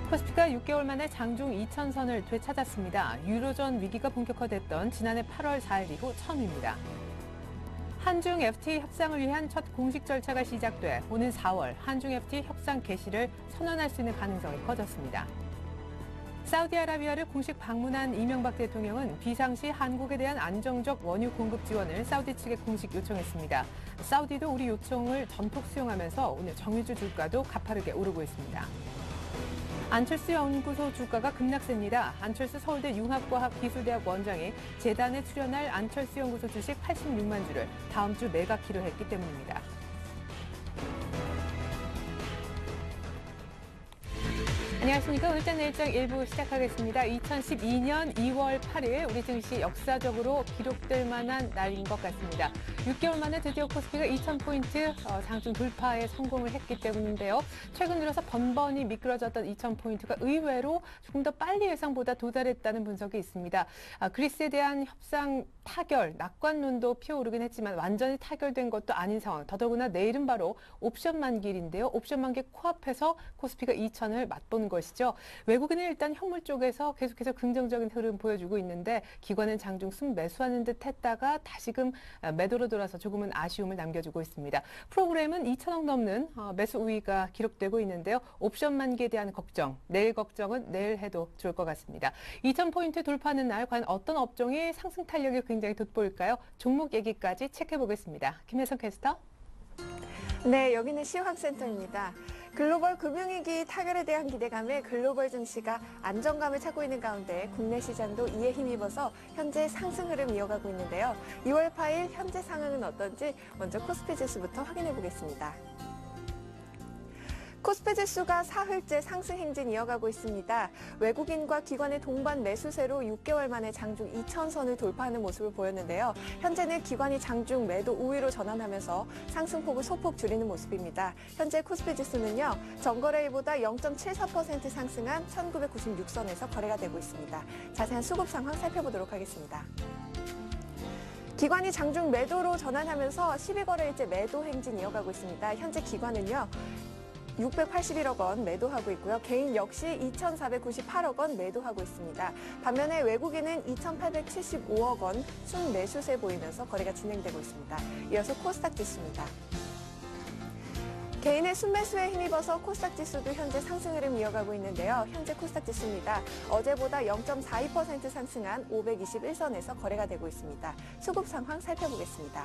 코스피가 6개월 만에 장중 2,000선을 되찾았습니다. 유로존 위기가 본격화됐던 지난해 8월 4일 이후 처음입니다. 한중 FTA 협상을 위한 첫 공식 절차가 시작돼 오는 4월 한중 FTA 협상 개시를 선언할 수 있는 가능성이 커졌습니다. 사우디아라비아를 공식 방문한 이명박 대통령은 비상시 한국에 대한 안정적 원유 공급 지원을 사우디 측에 공식 요청했습니다. 사우디도 우리 요청을 전폭 수용하면서 오늘 정유주 주가도 가파르게 오르고 있습니다. 안철수 연구소 주가가 급락세입니다. 안철수 서울대 융합과학기술대학 원장이 재단에 출연할 안철수 연구소 주식 86만 주를 다음 주 매각키로 했기 때문입니다. 안녕하십니까. 오늘자 내일장 1부 시작하겠습니다. 2012년 2월 8일 우리 증시 역사적으로 기록될 만한 날인 것 같습니다. 6개월 만에 드디어 코스피가 2,000포인트 장중 돌파에 성공을 했기 때문인데요. 최근 들어서 번번이 미끄러졌던 2,000포인트가 의외로 조금 더 빨리 예상보다 도달했다는 분석이 있습니다. 그리스에 대한 협상 타결, 낙관론도 피어오르긴 했지만 완전히 타결된 것도 아닌 상황. 더더구나 내일은 바로 옵션 만기일인데요. 옵션 만기 코앞에서 코스피가 2,000을 맛보는 것이죠. 외국인은 일단 현물 쪽에서 계속해서 긍정적인 흐름 보여주고 있는데 기관은 장중 순매수하는 듯 했다가 다시금 매도로 돌아서 조금은 아쉬움을 남겨주고 있습니다. 프로그램은 2,000억 넘는 매수 우위가 기록되고 있는데요. 옵션 만기에 대한 걱정, 내일 걱정은 내일 해도 좋을 것 같습니다. 2,000포인트 돌파하는 날 과연 어떤 업종이 상승 탄력이 굉장히 돋보일까요? 종목 얘기까지 체크해보겠습니다. 김혜성 캐스터. 네, 여기는 시황센터입니다. 글로벌 금융위기 타결에 대한 기대감에 글로벌 증시가 안정감을 찾고 있는 가운데 국내 시장도 이에 힘입어서 현재 상승 흐름 이어가고 있는데요. 2월 8일 현재 상황은 어떤지 먼저 코스피 지수부터 확인해 보겠습니다. 코스피 지수가 사흘째 상승 행진 이어가고 있습니다. 외국인과 기관의 동반 매수세로 6개월 만에 장중 2,000선을 돌파하는 모습을 보였는데요. 현재는 기관이 장중 매도 우위로 전환하면서 상승폭을 소폭 줄이는 모습입니다. 현재 코스피 지수는요, 전거래일보다 0.74% 상승한 1,996선에서 거래가 되고 있습니다. 자세한 수급 상황 살펴보도록 하겠습니다. 기관이 장중 매도로 전환하면서 12거래일째 매도 행진 이어가고 있습니다. 현재 기관은요, 681억 원 매도하고 있고요. 개인 역시 2,498억 원 매도하고 있습니다. 반면에 외국인은 2,875억 원 순매수세 보이면서 거래가 진행되고 있습니다. 이어서 코스닥 지수입니다. 개인의 순매수에 힘입어서 코스닥 지수도 현재 상승 흐름 이어가고 있는데요. 현재 코스닥 지수입니다. 어제보다 0.42% 상승한 521선에서 거래가 되고 있습니다. 수급 상황 살펴보겠습니다.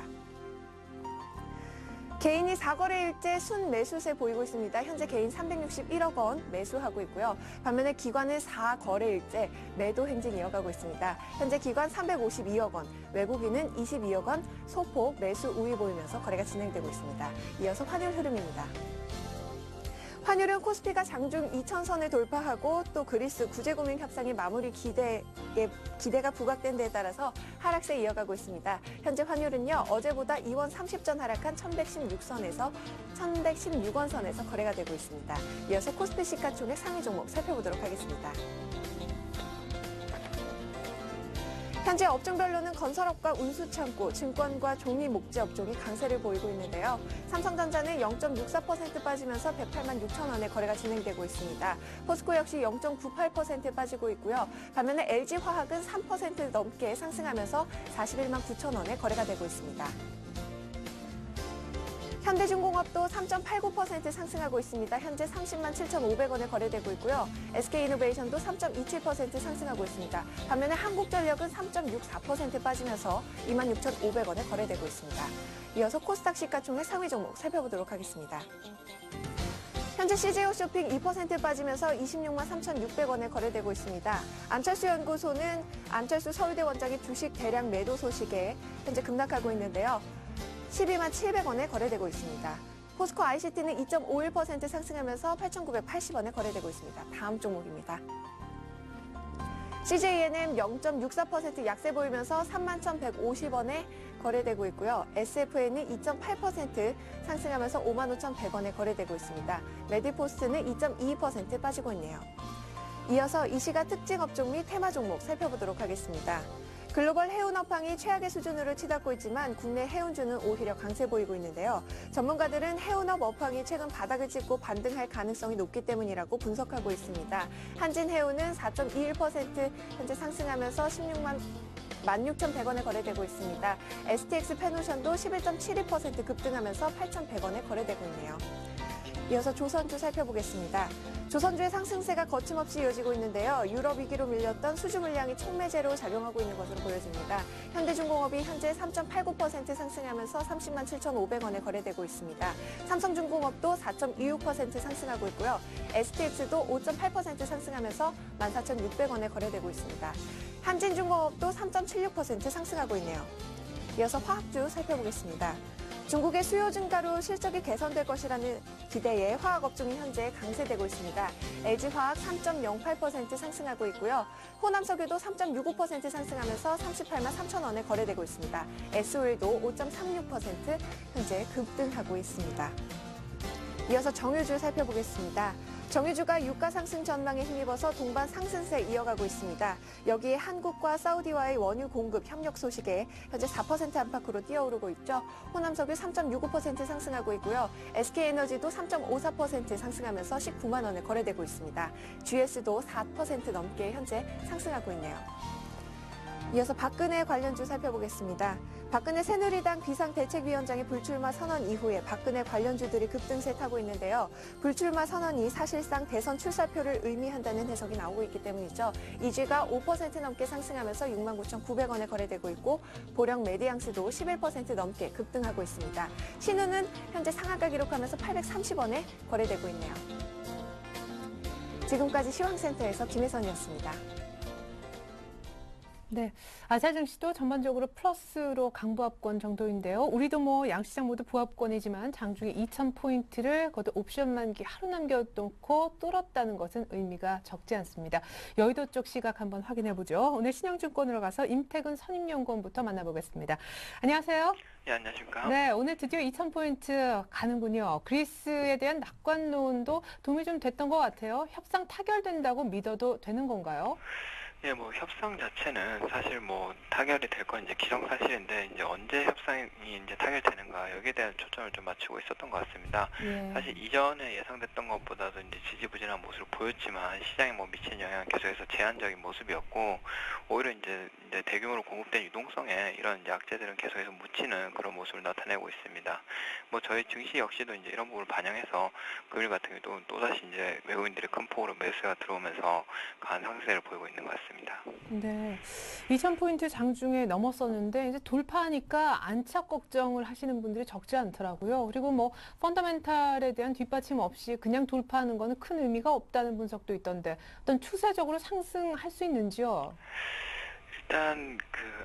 개인이 4거래일째 순매수세 보이고 있습니다. 현재 개인 361억 원 매수하고 있고요. 반면에 기관은 4거래일째 매도 행진 이어가고 있습니다. 현재 기관 352억 원, 외국인은 22억 원 소폭 매수 우위 보이면서 거래가 진행되고 있습니다. 이어서 환율 흐름입니다. 환율은 코스피가 장중 2,000선을 돌파하고 또 그리스 구제금융 협상의 마무리 기대가 부각된 데에 따라서 하락세 이어가고 있습니다. 현재 환율은요, 어제보다 2원 30전 하락한 1,116선에서 1,116원 선에서 거래가 되고 있습니다. 이어서 코스피 시가총액 상위 종목 살펴보도록 하겠습니다. 현재 업종별로는 건설업과 운수창고, 증권과 종이 목재 업종이 강세를 보이고 있는데요. 삼성전자는 0.64% 빠지면서 108만 6천 원에 거래가 진행되고 있습니다. 포스코 역시 0.98% 빠지고 있고요. 반면에 LG화학은 3% 넘게 상승하면서 41만 9천 원에 거래가 되고 있습니다. 현대중공업도 3.89% 상승하고 있습니다. 현재 30만 7,500원에 거래되고 있고요. SK이노베이션도 3.27% 상승하고 있습니다. 반면에 한국전력은 3.64% 빠지면서 26,500원에 거래되고 있습니다. 이어서 코스닥 시가총액 상위 종목 살펴보도록 하겠습니다. 현재 CJ 홈쇼핑 2% 빠지면서 26만 3,600원에 거래되고 있습니다. 안철수 연구소는 안철수 서울대 원장의 주식 대량 매도 소식에 현재 급락하고 있는데요. 12만 700원에 거래되고 있습니다. 포스코 ICT는 2.51% 상승하면서 8,980원에 거래되고 있습니다. 다음 종목입니다. CJENM 0.64% 약세 보이면서 31,150원에 거래되고 있고요. SFN은 2.8% 상승하면서 55,100원에 거래되고 있습니다. 메디포스트는 2.22% 빠지고 있네요. 이어서 이 시각 특징 업종 및 테마 종목 살펴보도록 하겠습니다. 글로벌 해운 업황이 최악의 수준으로 치닫고 있지만 국내 해운주는 오히려 강세 보이고 있는데요. 전문가들은 해운업 업황이 최근 바닥을 찍고 반등할 가능성이 높기 때문이라고 분석하고 있습니다. 한진해운은 4.21% 현재 상승하면서 16만 16,100원에 거래되고 있습니다. STX 페노션도 11.72% 급등하면서 8,100원에 거래되고 있네요. 이어서 조선주 살펴보겠습니다. 조선주의 상승세가 거침없이 이어지고 있는데요. 유럽 위기로 밀렸던 수주 물량이 촉매제로 작용하고 있는 것으로 보여집니다. 현대중공업이 현재 3.89% 상승하면서 30만 7,500원에 거래되고 있습니다. 삼성중공업도 4.26% 상승하고 있고요. STX도 5.8% 상승하면서 14,600원에 거래되고 있습니다. 한진중공업도 3.76% 상승하고 있네요. 이어서 화학주 살펴보겠습니다. 중국의 수요 증가로 실적이 개선될 것이라는 기대에 화학업종이 현재 강세되고 있습니다. LG화학 3.08% 상승하고 있고요. 호남석유도 3.65% 상승하면서 38만 3천원에 거래되고 있습니다. SO일도 5.36% 현재 급등하고 있습니다. 이어서 정유주 살펴보겠습니다. 정유주가 유가 상승 전망에 힘입어서 동반 상승세 이어가고 있습니다. 여기에 한국과 사우디와의 원유 공급 협력 소식에 현재 4% 안팎으로 뛰어오르고 있죠. 호남석유 3.65% 상승하고 있고요. SK에너지도 3.54% 상승하면서 19만 원에 거래되고 있습니다. GS도 4% 넘게 현재 상승하고 있네요. 이어서 박근혜 관련주 살펴보겠습니다. 박근혜 새누리당 비상대책위원장의 불출마 선언 이후에 박근혜 관련주들이 급등세 타고 있는데요. 불출마 선언이 사실상 대선 출사표를 의미한다는 해석이 나오고 있기 때문이죠. 이주가 5% 넘게 상승하면서 69,900원에 거래되고 있고 보령 메디앙스도 11% 넘게 급등하고 있습니다. 신우는 현재 상한가 기록하면서 830원에 거래되고 있네요. 지금까지 시황센터에서 김혜선이었습니다. 네, 아시아 증시도 전반적으로 플러스로 강보합권 정도인데요. 우리도 뭐 양시장 모두 보합권이지만 장중에 2,000포인트를 거듭 옵션 만기 하루 남겨놓고 뚫었다는 것은 의미가 적지 않습니다. 여의도 쪽 시각 한번 확인해보죠. 오늘 신영증권으로 가서 임태근 선임연구원부터 만나보겠습니다. 안녕하세요. 네, 안녕하십니까? 네, 오늘 드디어 2,000포인트 가는군요. 그리스에 대한 낙관론도 도움이 좀 됐던 것 같아요. 협상 타결된다고 믿어도 되는 건가요? 예, 뭐 협상 자체는 사실 뭐 타결이 될 건 이제 기정사실인데 이제 언제 협상이 이제 타결되는가 여기에 대한 초점을 좀 맞추고 있었던 것 같습니다. 예. 사실 이전에 예상됐던 것보다도 이제 지지부진한 모습을 보였지만 시장에 뭐 미치는 영향은 계속해서 제한적인 모습이었고 오히려 이제 대규모로 공급된 유동성에 이런 이제 악재들은 계속해서 묻히는 그런 모습을 나타내고 있습니다. 뭐 저희 증시 역시도 이제 이런 부분을 반영해서 금일 같은 경우도 또다시 이제 외국인들의 큰 폭으로 매수가 들어오면서 강한 상승세를 보이고 있는 것 같습니다. 네, 2,000포인트 장중에 넘었었는데 이제 돌파하니까 안착 걱정을 하시는 분들이 적지 않더라고요. 그리고 뭐 펀더멘탈에 대한 뒷받침 없이 그냥 돌파하는 거는 큰 의미가 없다는 분석도 있던데 어떤 추세적으로 상승할 수 있는지요? 일단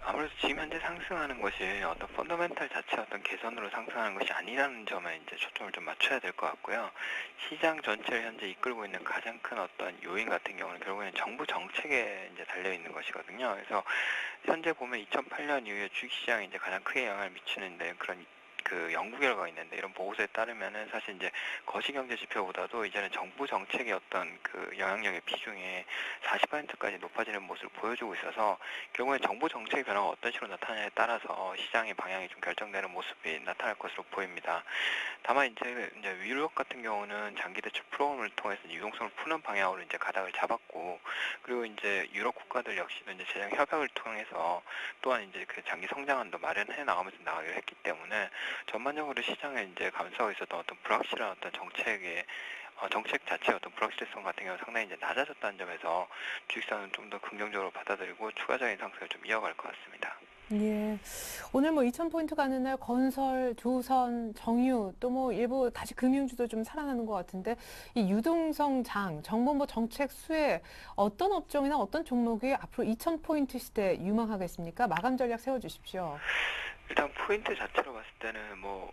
아무래도 지금 현재 상승하는 것이 어떤 펀더멘탈 자체 어떤 개선으로 상승하는 것이 아니라는 점에 이제 초점을 좀 맞춰야 될 것 같고요. 시장 전체를 현재 이끌고 있는 가장 큰 어떤 요인 같은 경우는 결국에는 정부 정책에 이제 달려 있는 것이거든요. 그래서 현재 보면 2008년 이후에 주식시장에 이제 가장 크게 영향을 미치는데 그런 연구 결과가 있는데 이런 보고서에 따르면은 사실 이제 거시경제 지표보다도 이제는 정부 정책의 어떤 영향력의 비중이 40%까지 높아지는 모습을 보여주고 있어서 결국에 정부 정책의 변화가 어떤 식으로 나타나냐에 따라서 시장의 방향이 좀 결정되는 모습이 나타날 것으로 보입니다. 다만 이제 유럽 같은 경우는 장기 대출 프로그램을 통해서 유동성을 푸는 방향으로 이제 가닥을 잡았고 그리고 이제 유럽 국가들 역시도 이제 재정 협약을 통해서 또한 이제 장기 성장안도 마련해 나가면서 나가기로 했기 때문에 전반적으로 시장에 이제 감싸고 있었던 어떤 불확실한 어떤 정책 자체의 어떤 불확실성 같은 경우는 상당히 이제 낮아졌다는 점에서 주식시장은 좀 더 긍정적으로 받아들이고 추가적인 상승을 좀 이어갈 것 같습니다. 예. 오늘 뭐 2,000포인트 가는 날 건설, 조선, 정유 또 뭐 일부 다시 금융주도 좀 살아나는 것 같은데 이 유동성 장, 정부 정책 수혜 어떤 업종이나 어떤 종목이 앞으로 2,000포인트 시대 유망하겠습니까? 마감 전략 세워주십시오. 일단 포인트 자체로 봤을 때는 뭐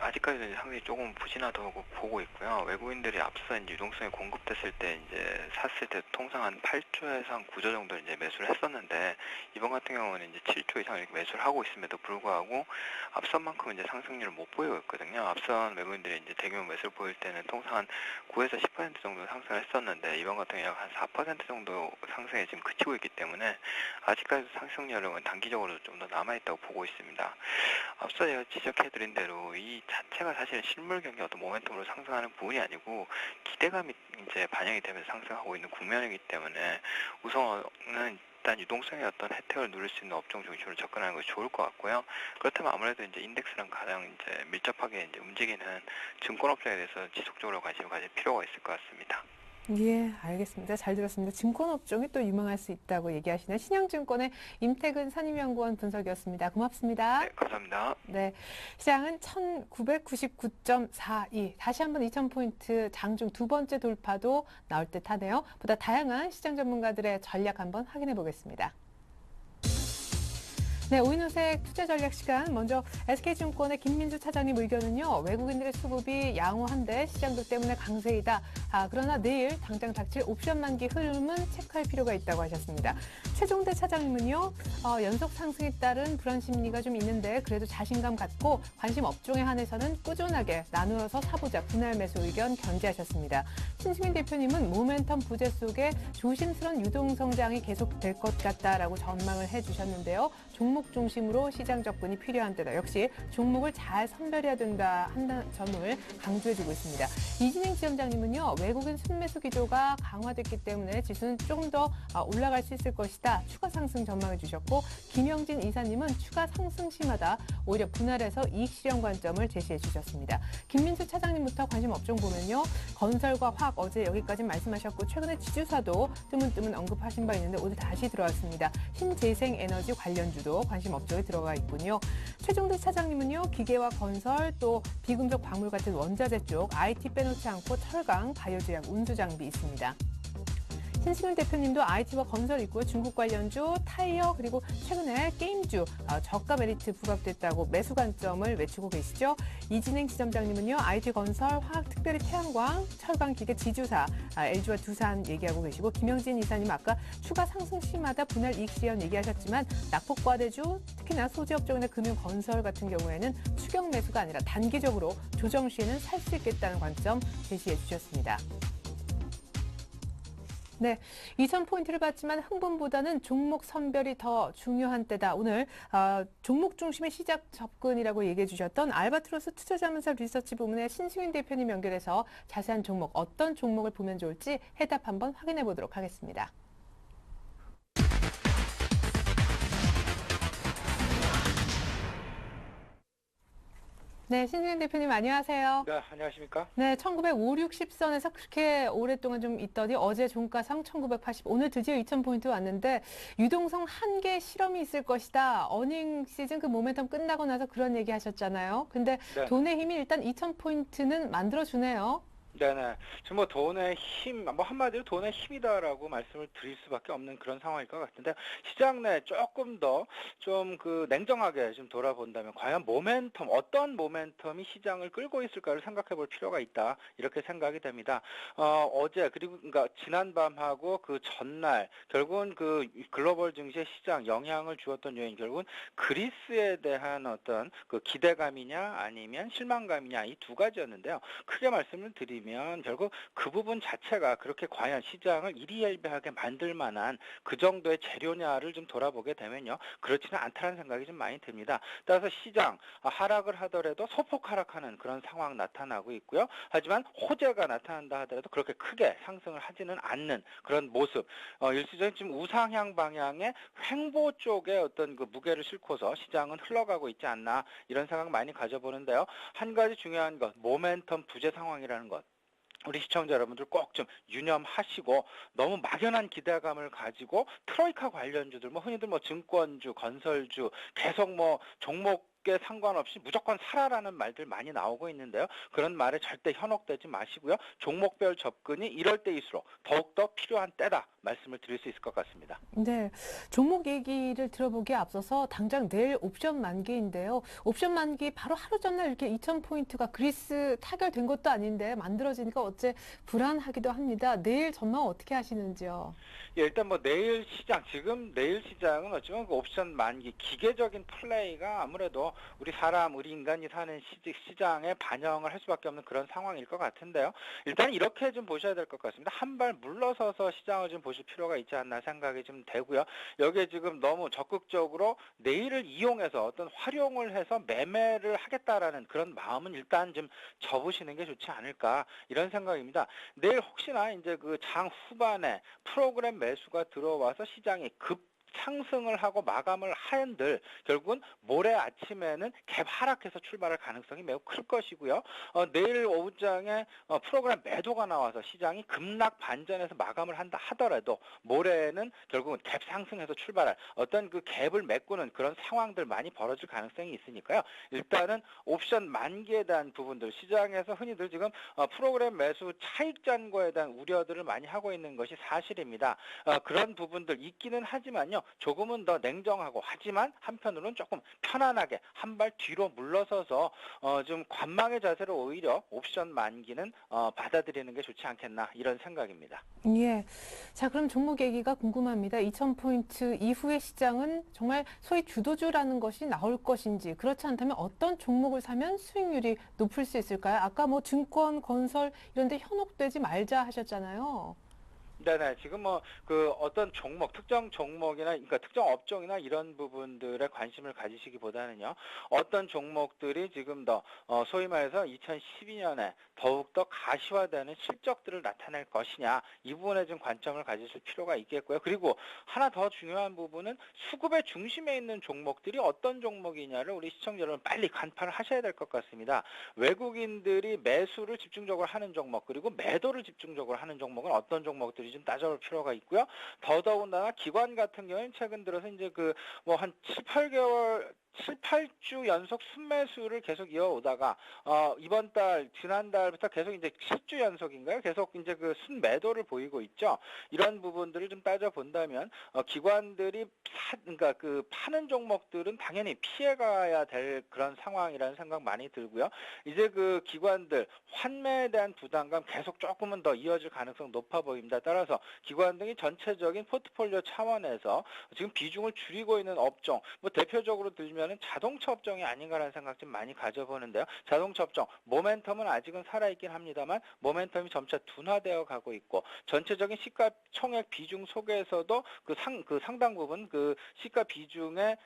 아직까지도 이제 상당히 조금 부진하다고 보고 있고요. 외국인들이 앞서 이제 유동성이 공급됐을 때 이제 샀을 때 통상 한 8조에서 한 9조 정도 이제 매수를 했었는데 이번 같은 경우는 이제 7조 이상 이렇게 매수를 하고 있음에도 불구하고 앞선 만큼 이제 상승률을 못 보이고 있거든요. 앞선 외국인들이 이제 대규모 매수를 보일 때는 통상 한 9에서 10% 정도 상승을 했었는데 이번 같은 경우 한 4% 정도 상승에 지금 그치고 있기 때문에 아직까지도 상승률은 단기적으로 좀 더 남아있다고 보고 있습니다. 앞서 제가 지적해드린 대로 이 자체가 사실 실물 경기 어떤 모멘텀으로 상승하는 부분이 아니고 기대감이 이제 반영이 되면서 상승하고 있는 국면이기 때문에 우선은 일단 유동성의 어떤 혜택을 누릴 수 있는 업종 중심으로 접근하는 것이 좋을 것 같고요. 그렇다면 아무래도 이제 인덱스랑 가장 이제 밀접하게 이제 움직이는 증권업종에 대해서 지속적으로 관심을 가질 필요가 있을 것 같습니다. 예, 알겠습니다. 잘 들었습니다. 증권업종이 또 유망할 수 있다고 얘기하시는 신영증권의 임태근 선임연구원 분석이었습니다. 고맙습니다. 네, 감사합니다. 네, 시장은 1999.42. 다시 한번 2000포인트 장중 두 번째 돌파도 나올 듯 하네요. 보다 다양한 시장 전문가들의 전략 한번 확인해 보겠습니다. 네, 오인호색 투자 전략 시간. 먼저 SK증권의 김민주 차장님 의견은요. 외국인들의 수급이 양호한데 시장도 때문에 강세이다. 그러나 내일 당장 닥칠 옵션 만기 흐름은 체크할 필요가 있다고 하셨습니다. 최종대 차장님은요. 연속 상승에 따른 불안 심리가 좀 있는데 그래도 자신감 갖고 관심 업종에 한해서는 꾸준하게 나누어서 사보자. 분할 매수 의견 견지하셨습니다. 신승민 대표님은 모멘텀 부재 속에 조심스러운 유동성장이 계속될 것 같다라고 전망을 해주셨는데요. 종목 중심으로 시장 접근이 필요한 때다. 역시 종목을 잘 선별해야 된다 한다는 점을 강조해주고 있습니다. 이진행 지점장님은요. 외국인 순매수 기조가 강화됐기 때문에 지수는 조금 더 올라갈 수 있을 것이다. 추가 상승 전망해 주셨고 김영진 이사님은 추가 상승 시마다 오히려 분할해서 이익 실현 관점을 제시해 주셨습니다. 김민수 차장님부터 관심 업종 보면요. 건설과 화학 어제 여기까지 말씀하셨고 최근에 지주사도 뜨문뜨문 언급하신 바 있는데 오늘 다시 들어왔습니다. 신재생 에너지 관련주도 관심 업종에 들어가 있군요. 최종대 차장님은요. 기계와 건설 또 비금속 박물 같은 원자재 쪽 IT 빼놓지 않고 철강, 바이오제약, 운수장비 있습니다. 신승윤 대표님도 IT와 건설 있고요. 중국 관련주, 타이어 그리고 최근에 게임주 저가 메리트 부각됐다고 매수 관점을 외치고 계시죠. 이진행 지점장님은요. IT 건설, 화학 특별히 태양광, 철강 기계 지주사, LG와 두산 얘기하고 계시고 김영진 이사님 아까 추가 상승 시마다 분할 이익 실현 얘기하셨지만 낙폭과대주 특히나 소재업종이나 금융 건설 같은 경우에는 추격 매수가 아니라 단기적으로 조정 시에는 살 수 있겠다는 관점 제시해 주셨습니다. 네, 2000포인트를 봤지만 흥분보다는 종목 선별이 더 중요한 때다. 오늘 종목 중심의 시작 접근이라고 얘기해 주셨던 알바트로스 투자자문사 리서치 부문의 신승윤 대표님 연결해서 자세한 종목, 어떤 종목을 보면 좋을지 해답 한번 확인해 보도록 하겠습니다. 네, 신승윤 대표님 안녕하세요. 네, 안녕하십니까? 네, 1950, 60선에서 그렇게 오랫동안 좀 있더니 어제 종가상 1980, 오늘 드디어 2000포인트 왔는데 유동성 한계 실험이 있을 것이다. 어닝 시즌 그 모멘텀 끝나고 나서 그런 얘기 하셨잖아요. 근데 네. 돈의 힘이 일단 2000포인트는 만들어주네요. 네네. 지금 뭐 돈의 힘, 뭐 한마디로 돈의 힘이다라고 말씀을 드릴 수밖에 없는 그런 상황일 것 같은데 시장 내 조금 더 좀 그 냉정하게 좀 돌아본다면 과연 모멘텀, 어떤 모멘텀이 시장을 끌고 있을까를 생각해 볼 필요가 있다. 이렇게 생각이 됩니다. 어제 그리고 그러니까 지난밤하고 그 전날 결국은 그 글로벌 증시 시장 영향을 주었던 요인 결국은 그리스에 대한 어떤 그 기대감이냐 아니면 실망감이냐 이 두 가지였는데요. 크게 말씀을 드리면 결국 그 부분 자체가 그렇게 과연 시장을 일희일비하게 만들 만한 그 정도의 재료냐를 좀 돌아보게 되면요. 그렇지는 않다는 생각이 좀 많이 듭니다. 따라서 시장 하락을 하더라도 소폭 하락하는 그런 상황 나타나고 있고요. 하지만 호재가 나타난다 하더라도 그렇게 크게 상승을 하지는 않는 그런 모습. 일시적인 지금 우상향 방향의 횡보 쪽에 어떤 그 무게를 싣고서 시장은 흘러가고 있지 않나 이런 생각 많이 가져보는데요. 한 가지 중요한 것, 모멘텀 부재 상황이라는 것. 우리 시청자 여러분들 꼭 좀 유념하시고 너무 막연한 기대감을 가지고 트로이카 관련주들 뭐 흔히들 뭐 증권주, 건설주 계속 뭐 종목에 상관없이 무조건 사라라는 말들 많이 나오고 있는데요. 그런 말에 절대 현혹되지 마시고요. 종목별 접근이 이럴 때일수록 더욱더 필요한 때다. 말씀을 드릴 수 있을 것 같습니다. 네, 종목 얘기를 들어보기에 앞서서 당장 내일 옵션 만기인데요. 옵션 만기 바로 하루 전날 이렇게 2,000포인트가 그리스 타결된 것도 아닌데 만들어지니까 어째 불안하기도 합니다. 내일 전망 어떻게 하시는지요? 예, 일단 뭐 내일 시장, 지금 내일 시장은 어쩌면 그 옵션 만기 기계적인 플레이가 아무래도 우리 인간이 사는 시장에 반영을 할 수밖에 없는 그런 상황일 것 같은데요. 일단 이렇게 좀 보셔야 될 것 같습니다. 한 발 물러서서 시장을 좀 보실 필요가 있지 않나 생각이 좀 되고요. 여기에 지금 너무 적극적으로 내일을 이용해서 어떤 활용을 해서 매매를 하겠다라는 그런 마음은 일단 좀 접으시는 게 좋지 않을까 이런 생각입니다. 내일 혹시나 이제 그 장 후반에 프로그램 매수가 들어와서 시장이 상승을 하고 마감을 한들 결국은 모레 아침에는 갭 하락해서 출발할 가능성이 매우 클 것이고요. 내일 오후장에 프로그램 매도가 나와서 시장이 급락 반전해서 마감을 한다 하더라도 모레는 결국은 갭 상승해서 출발할 어떤 그 갭을 메꾸는 그런 상황들 많이 벌어질 가능성이 있으니까요. 일단은 옵션 만기에 대한 부분들 시장에서 흔히들 지금 프로그램 매수 차익 잔고에 대한 우려들을 많이 하고 있는 것이 사실입니다. 그런 부분들 있기는 하지만요. 조금은 더 냉정하고 하지만 한편으로는 조금 편안하게 한 발 뒤로 물러서서 좀 관망의 자세로 오히려 옵션 만기는 받아들이는 게 좋지 않겠나 이런 생각입니다. 예. 자, 그럼 종목 얘기가 궁금합니다. 2,000포인트 이후의 시장은 정말 소위 주도주라는 것이 나올 것인지, 그렇지 않다면 어떤 종목을 사면 수익률이 높을 수 있을까요? 아까 뭐 증권, 건설 이런 데 현혹되지 말자 하셨잖아요. 네네. 지금 뭐 그 어떤 종목, 특정 종목이나 그러니까 특정 업종이나 이런 부분들에 관심을 가지시기보다는요. 어떤 종목들이 지금 더 소위 말해서 2012년에 더욱더 가시화되는 실적들을 나타낼 것이냐 이 부분에 좀 관점을 가지실 필요가 있겠고요. 그리고 하나 더 중요한 부분은 수급의 중심에 있는 종목들이 어떤 종목이냐를 우리 시청자 여러분 빨리 간파를 하셔야 될 것 같습니다. 외국인들이 매수를 집중적으로 하는 종목 그리고 매도를 집중적으로 하는 종목은 어떤 종목들이 좀 따져볼 필요가 있고요. 더더군다나 기관 같은 경우에는 최근 들어서 이제 그 뭐 한 7, 8개월 7, 8주 연속 순매수를 계속 이어오다가 이번 달 지난달부터 계속 이제 10주 연속인가요? 계속 이제 그 순매도를 보이고 있죠. 이런 부분들을 좀 따져 본다면 기관들이 그러니까 그 파는 종목들은 당연히 피해가야 될 그런 상황이라는 생각 많이 들고요. 이제 그 기관들 환매에 대한 부담감 계속 조금은 더 이어질 가능성 높아 보입니다. 따라서 기관 등이 전체적인 포트폴리오 차원에서 지금 비중을 줄이고 있는 업종, 뭐 대표적으로 들면 은 자동차 업종이 아닌가라는 생각 좀 많이 가져보는데요. 자동차 업종 모멘텀은 아직은 살아있긴 합니다만 모멘텀이 점차 둔화되어 가고 있고 전체적인 시가 총액 비중 속에서도 그 상당 부분 그 시가 비중의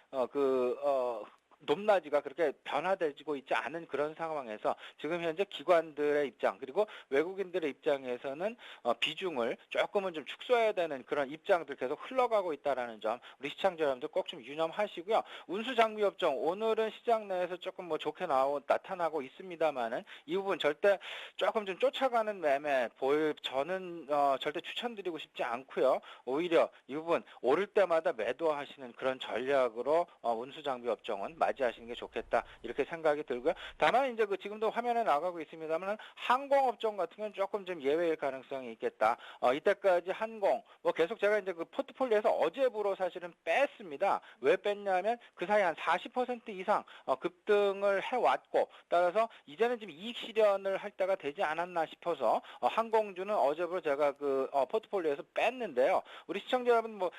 높낮이가 그렇게 변화되고 있지 않은 그런 상황에서 지금 현재 기관들의 입장 그리고 외국인들의 입장에서는 비중을 조금은 좀 축소해야 되는 그런 입장들 계속 흘러가고 있다라는 점 우리 시청자 여러분들 꼭 좀 유념하시고요. 운수장비 업종 오늘은 시장 내에서 조금 뭐 좋게 나타나고 있습니다만은 이 부분 절대 조금 좀 쫓아가는 매매 저는 절대 추천드리고 싶지 않고요. 오히려 이 부분 오를 때마다 매도하시는 그런 전략으로 운수장비 업종은 맞이하시는 게 좋겠다 이렇게 생각이 들고요. 다만 이제 그 지금도 화면에 나가고 있습니다만 항공업종 같은 건 조금 좀 예외일 가능성이 있겠다. 이때까지 항공 뭐 계속 제가 이제 그 포트폴리오에서 어제부로 사실은 뺐습니다. 왜 뺐냐면 그 사이 한 40% 이상 급등을 해왔고 따라서 이제는 좀 이익 실현을 할 때가 되지 않았나 싶어서 항공주는 어제부로 제가 그 포트폴리오에서 뺐는데요. 우리 시청자 여러분 뭐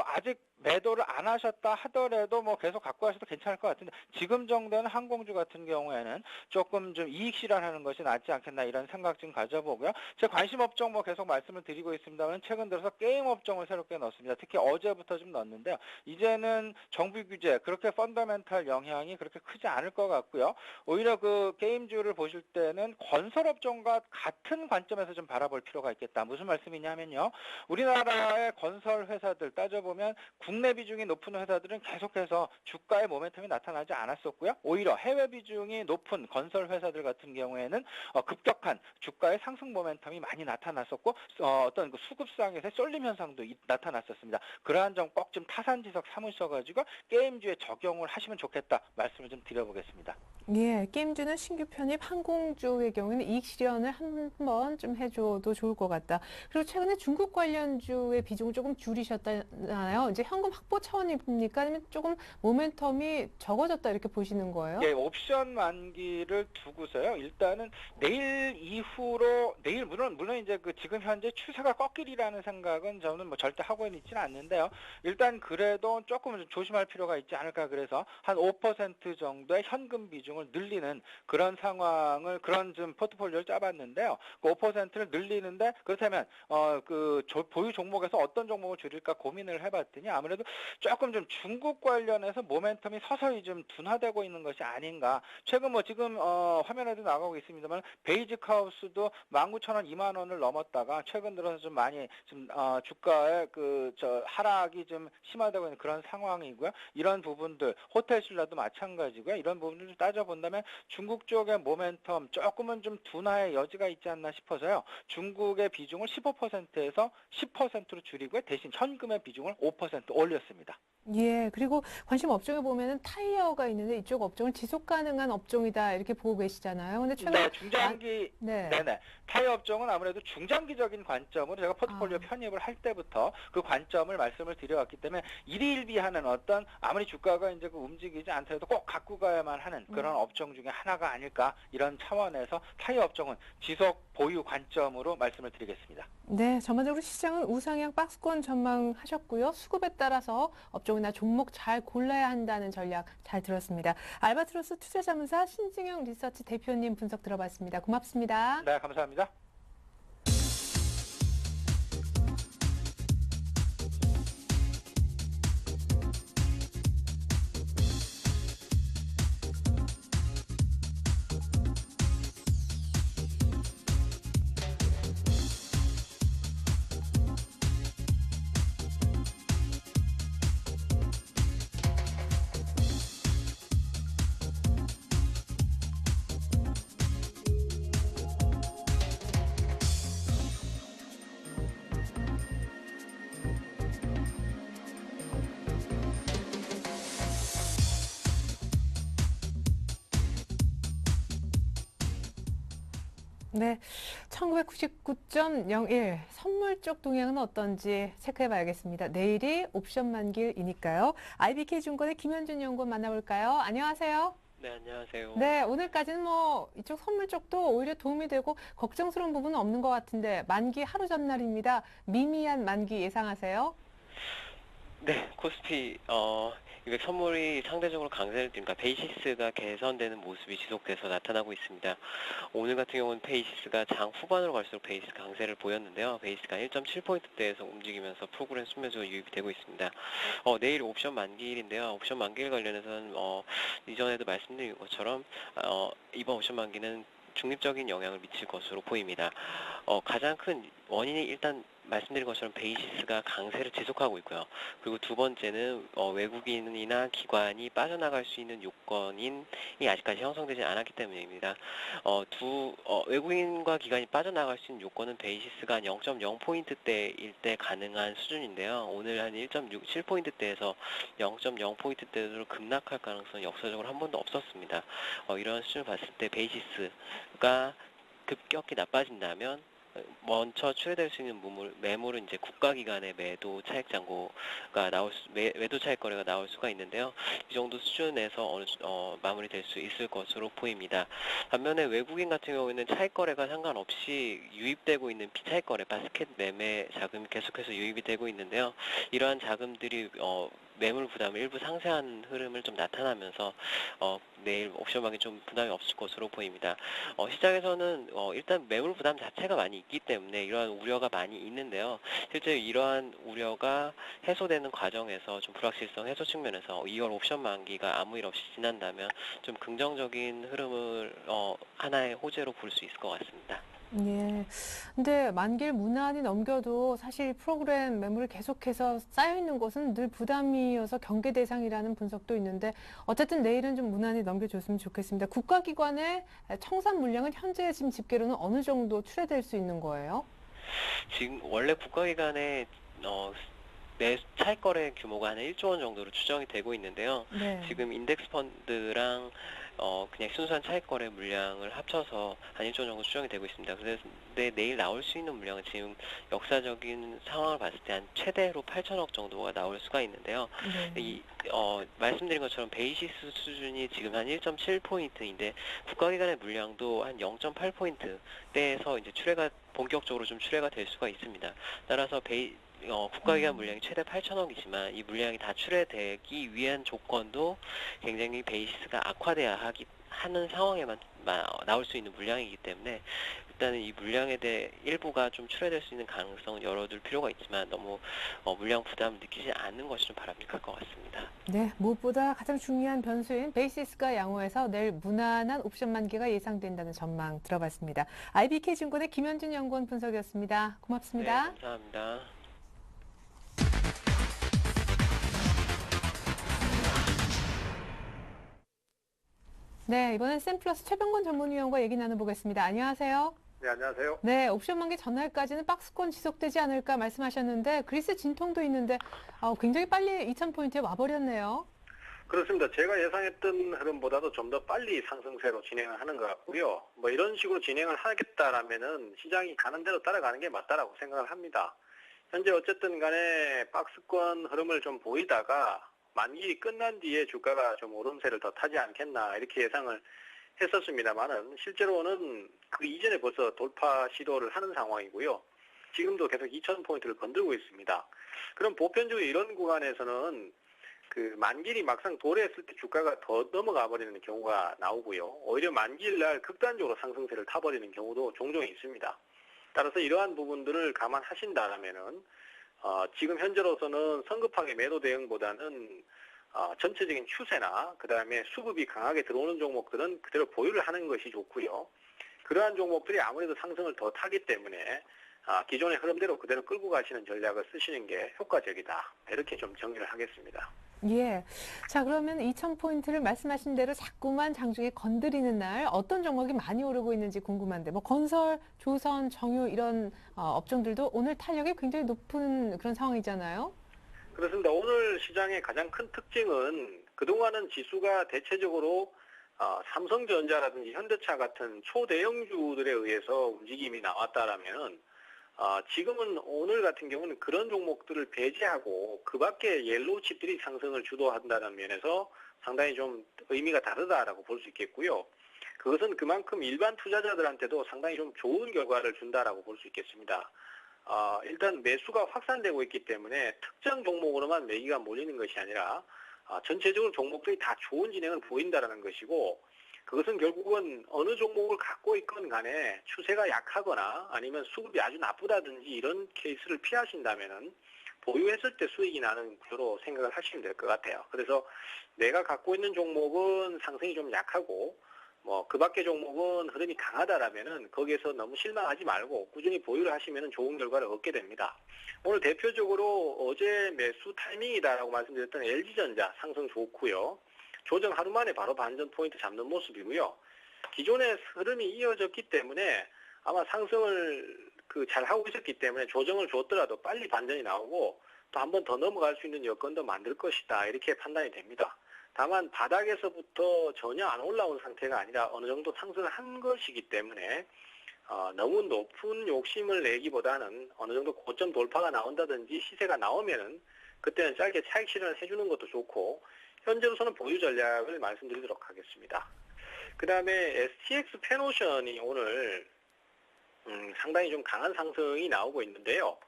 아직 매도를 안 하셨다 하더라도 뭐 계속 갖고 가셔도 괜찮을 것 같은데 지금 정도는 항공주 같은 경우에는 조금 좀 이익 실현하는 것이 낫지 않겠나 이런 생각 좀 가져보고요. 제 관심 업종 뭐 계속 말씀을 드리고 있습니다만 최근 들어서 게임 업종을 새롭게 넣었습니다. 특히 어제부터 좀 넣었는데요. 이제는 정부 규제 그렇게 펀더멘탈 영향이 그렇게 크지 않을 것 같고요. 오히려 그 게임주를 보실 때는 건설 업종과 같은 관점에서 좀 바라볼 필요가 있겠다. 무슨 말씀이냐면요. 우리나라의 건설 회사들 따져보면 국내 비중이 높은 회사들은 계속해서 주가의 모멘텀이 나타나지 않았었고요. 오히려 해외 비중이 높은 건설 회사들 같은 경우에는 급격한 주가의 상승 모멘텀이 많이 나타났었고 어떤 그 수급상에서의 쏠림 현상도 나타났었습니다. 그러한 점 꼭 좀 타산지석 삼으셔가지고 게임주에 적용을 하시면 좋겠다 말씀을 좀 드려보겠습니다. 예, 게임주는 신규 편입, 항공주의 경우에는 이익 실현을 한 번 좀 해줘도 좋을 것 같다. 그리고 최근에 중국 관련주의 비중을 조금 줄이셨잖아요. 이제 현금 확보 차원입니까? 아니면 조금 모멘텀이 적어졌다 이렇게 보시는 거예요? 예, 옵션 만기를 두고서요. 일단은 내일 이후로 내일 물론 이제 그 지금 현재 추세가 꺾이리라는 생각은 저는 뭐 절대 하고 있지는 않는데요. 일단 그래도 조금 조심할 필요가 있지 않을까 그래서 한 5% 정도의 현금 비중을 늘리는 그런 상황을 그런 좀 포트폴리오를 짜봤는데요. 그 5%를 늘리는데 그렇다면 보유 종목에서 어떤 종목을 줄일까 고민을 해봤더니 아무래도 조금 좀 중국 관련해서 모멘텀이 서서히 좀 둔화되고 있는 것이 아닌가. 최근 뭐 지금 화면에도 나가고 있습니다만 베이직 하우스도 19,000원, 2만 원을 넘었다가 최근 들어서 좀 많이 좀 주가의 하락이 좀 심화되고 있는 그런 상황이고요. 이런 부분들 호텔 신라도 마찬가지고요. 이런 부분을 좀 따져본다면 중국 쪽의 모멘텀 조금은 좀 둔화의 여지가 있지 않나 싶어서요. 중국의 비중을 15%에서 10%로 줄이고요. 대신 현금의 비중을 5% 올렸습니다. 예, 그리고 관심 업종에 보면은 타이어가 있는데 이쪽 업종은 지속 가능한 업종이다 이렇게 보고 계시잖아요. 근데 최근에 네, 중장기 네네. 타이어 업종은 아무래도 중장기적인 관점으로 제가 포트폴리오 편입을 할 때부터 그 관점을 말씀을 드려왔기 때문에 일희일비하는 어떤 아무리 주가가 이제 움직이지 않더라도 꼭 갖고 가야만 하는 그런 업종 중에 하나가 아닐까 이런 차원에서 타이어 업종은 지속 보유 관점으로 말씀을 드리겠습니다. 네, 전반적으로 시장은 우상향 박스권 전망하셨고요. 수급에 따라서 업종이나 종목 잘 골라야 한다는 전략 잘 들었습니다. 알바트로스 투자자문사 신증영 리서치 대표님 분석 들어봤습니다. 고맙습니다. 네, 감사합니다. 네, 1999.01 선물 쪽 동향은 어떤지 체크해 봐야겠습니다. 내일이 옵션 만기일이니까요. IBK증권의 김현준 연구원 만나볼까요? 안녕하세요. 네, 안녕하세요. 네, 오늘까지는 뭐 이쪽 선물 쪽도 오히려 도움이 되고 걱정스러운 부분은 없는 것 같은데 만기 하루 전날입니다. 미미한 만기 예상하세요? 네, 코스피 200 선물이 상대적으로 강세를 띠니까 베이시스가 개선되는 모습이 지속돼서 나타나고 있습니다. 오늘 같은 경우는 베이시스가 장 후반으로 갈수록 베이시스 강세를 보였는데요. 베이시스가 1.7포인트대에서 움직이면서 프로그램 수매수가 유입이 되고 있습니다. 내일 옵션 만기일인데요. 옵션 만기일 관련해서는 이전에도 말씀드린 것처럼 이번 옵션 만기는 중립적인 영향을 미칠 것으로 보입니다. 가장 큰 원인이 일단 말씀드린 것처럼 베이시스가 강세를 지속하고 있고요. 그리고 두 번째는 외국인이나 기관이 빠져나갈 수 있는 요건이 아직까지 형성되지 않았기 때문입니다. 외국인과 기관이 빠져나갈 수 있는 요건은 베이시스가 한 0.0포인트대일 때 가능한 수준인데요. 오늘 한 1.67포인트대에서 0.0포인트대로 급락할 가능성은 역사적으로 한 번도 없었습니다. 이런 수준을 봤을 때 베이시스가 급격히 나빠진다면 먼저 출회될 수 있는 매물은 이제 국가기관의 매도 차익 잔고가 매도 차익 거래가 나올 수가 있는데요. 이 정도 수준에서 마무리될 수 있을 것으로 보입니다. 반면에 외국인 같은 경우에는 차익 거래가 상관없이 유입되고 있는 비차익 거래, 바스켓 매매 자금이 계속해서 유입이 되고 있는데요. 이러한 자금들이 매물 부담을 일부 상쇄한 흐름을 좀 나타나면서 내일 옵션 방에 좀 부담이 없을 것으로 보입니다. 시장에서는 일단 매물 부담 자체가 많이 있기 때문에 이러한 우려가 많이 있는데요. 실제 이러한 우려가 해소되는 과정에서 좀 불확실성 해소 측면에서 2월 옵션 만기가 아무 일 없이 지난다면 좀 긍정적인 흐름을 하나의 호재로 볼 수 있을 것 같습니다. 예. 근데 만기를 무난히 넘겨도 사실 프로그램 매물이 계속해서 쌓여있는 것은 늘 부담이어서 경계 대상이라는 분석도 있는데 어쨌든 내일은 좀 무난히 넘겨줬으면 좋겠습니다. 국가기관의 청산 물량은 현재 지금 집계로는 어느 정도 출회될 수 있는 거예요? 지금 원래 국가기관의 차익 거래 규모가 한 1조 원 정도로 추정이 되고 있는데요. 네. 지금 인덱스 펀드랑 그냥 순수한 차익 거래 물량을 합쳐서 한 1조 정도 추정이 되고 있습니다. 그런데 내일 나올 수 있는 물량은 지금 역사적인 상황을 봤을 때 한 최대로 8천억 정도가 나올 수가 있는데요. 네. 말씀드린 것처럼 베이시스 수준이 지금 한 1.7포인트인데 국가기관의 물량도 한 0.8포인트대에서 이제 본격적으로 좀 출회가 될 수가 있습니다. 따라서 국가기관 물량이 최대 8천억이지만 이 물량이 다 출회되기 위한 조건도 굉장히 베이시스가 악화돼야 하는 상황에만 나올 수 있는 물량이기 때문에 일단은 이 물량에 대해 일부가 좀 출회될 수 있는 가능성은 열어둘 필요가 있지만 너무 물량 부담을 느끼지 않는 것이 좀 바람직할 것 같습니다. 네, 무엇보다 가장 중요한 변수인 베이시스가 양호해서 내일 무난한 옵션 만기가 예상된다는 전망 들어봤습니다. IBK증권의 김현준 연구원 분석이었습니다. 고맙습니다. 네, 감사합니다. 네, 이번엔 샘플러스 최병건 전문위원과 얘기 나눠보겠습니다. 안녕하세요. 네, 안녕하세요. 네, 옵션 만기 전날까지는 박스권 지속되지 않을까 말씀하셨는데 그리스 진통도 있는데 굉장히 빨리 2,000포인트에 와버렸네요. 그렇습니다. 제가 예상했던 흐름보다도 좀 더 빨리 상승세로 진행을 하는 것 같고요. 뭐 이런 식으로 진행을 하겠다라면은 시장이 가는 대로 따라가는 게 맞다라고 생각을 합니다. 현재 어쨌든 간에 박스권 흐름을 좀 보이다가 만기 끝난 뒤에 주가가 좀 오름세를 더 타지 않겠나 이렇게 예상을 했었습니다만은 실제로는 그 이전에 벌써 돌파 시도를 하는 상황이고요. 지금도 계속 2,000포인트를 건들고 있습니다. 그럼 보편적으로 이런 구간에서는 그 만기일이 막상 도래했을 때 주가가 더 넘어가 버리는 경우가 나오고요. 오히려 만기일 날 극단적으로 상승세를 타버리는 경우도 종종 있습니다. 따라서 이러한 부분들을 감안하신다면은 지금 현재로서는 성급하게 매도 대응보다는 전체적인 추세나 그다음에 수급이 강하게 들어오는 종목들은 그대로 보유를 하는 것이 좋고요. 그러한 종목들이 아무래도 상승을 더 타기 때문에 기존의 흐름대로 그대로 끌고 가시는 전략을 쓰시는 게 효과적이다. 이렇게 좀 정리를 하겠습니다. 예. 자, 그러면 2,000포인트를 말씀하신 대로 자꾸만 장중에 건드리는 날 어떤 종목이 많이 오르고 있는지 궁금한데 뭐 건설, 조선, 정유 이런 업종들도 오늘 탄력이 굉장히 높은 그런 상황이잖아요. 그렇습니다. 오늘 시장의 가장 큰 특징은 그동안은 지수가 대체적으로 삼성전자라든지 현대차 같은 초대형주들에 의해서 움직임이 나왔다라면은 지금은 오늘 같은 경우는 그런 종목들을 배제하고 그 밖에 옐로우 칩들이 상승을 주도한다는 면에서 상당히 좀 의미가 다르다라고 볼 수 있겠고요. 그것은 그만큼 일반 투자자들한테도 상당히 좀 좋은 결과를 준다라고 볼 수 있겠습니다. 일단 매수가 확산되고 있기 때문에 특정 종목으로만 매기가 몰리는 것이 아니라 전체적으로 종목들이 다 좋은 진행을 보인다라는 것이고 그것은 결국은 어느 종목을 갖고 있건 간에 추세가 약하거나 아니면 수급이 아주 나쁘다든지 이런 케이스를 피하신다면은 보유했을 때 수익이 나는 구조로 생각을 하시면 될 것 같아요. 그래서 내가 갖고 있는 종목은 상승이 좀 약하고 뭐 그 밖의 종목은 흐름이 강하다라면은 거기에서 너무 실망하지 말고 꾸준히 보유를 하시면은 좋은 결과를 얻게 됩니다. 오늘 대표적으로 어제 매수 타이밍이다라고 말씀드렸던 LG전자 상승 좋고요. 조정 하루 만에 바로 반전 포인트 잡는 모습이고요. 기존의 흐름이 이어졌기 때문에 아마 상승을 잘 하고 있었기 때문에 조정을 줬더라도 빨리 반전이 나오고 또 한 번 더 넘어갈 수 있는 여건도 만들 것이다. 이렇게 판단이 됩니다. 다만 바닥에서부터 전혀 안 올라온 상태가 아니라 어느 정도 상승을 한 것이기 때문에 너무 높은 욕심을 내기보다는 어느 정도 고점 돌파가 나온다든지 시세가 나오면은 그때는 짧게 차익 실현을 해주는 것도 좋고 현재로서는 보유 전략을 말씀드리도록 하겠습니다. 그 다음에 STX 펜오션이 오늘 상당히 좀 강한 상승이 나오고 있는데요.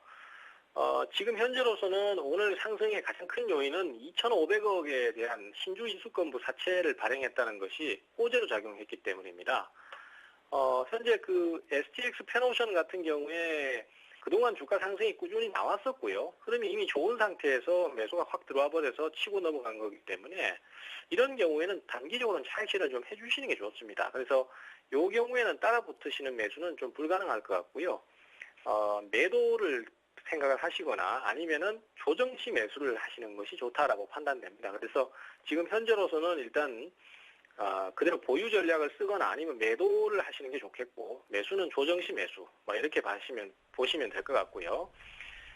지금 현재로서는 오늘 상승의 가장 큰 요인은 2,500억에 대한 신주 이수권부 사채를 발행했다는 것이 호재로 작용했기 때문입니다. 현재 그 STX 펜오션 같은 경우에 그동안 주가 상승이 꾸준히 나왔었고요. 흐름이 이미 좋은 상태에서 매수가 확 들어와 버려서 치고 넘어간 거기 때문에 이런 경우에는 단기적으로는 차익 실현 좀 해주시는 게 좋습니다. 그래서 이 경우에는 따라 붙으시는 매수는 좀 불가능할 것 같고요. 매도를 생각을 하시거나 아니면은 조정시 매수를 하시는 것이 좋다라고 판단됩니다. 그래서 지금 현재로서는 일단 그대로 보유 전략을 쓰거나 아니면 매도를 하시는 게 좋겠고 매수는 조정시 매수 뭐 이렇게 보시면 될 것 같고요.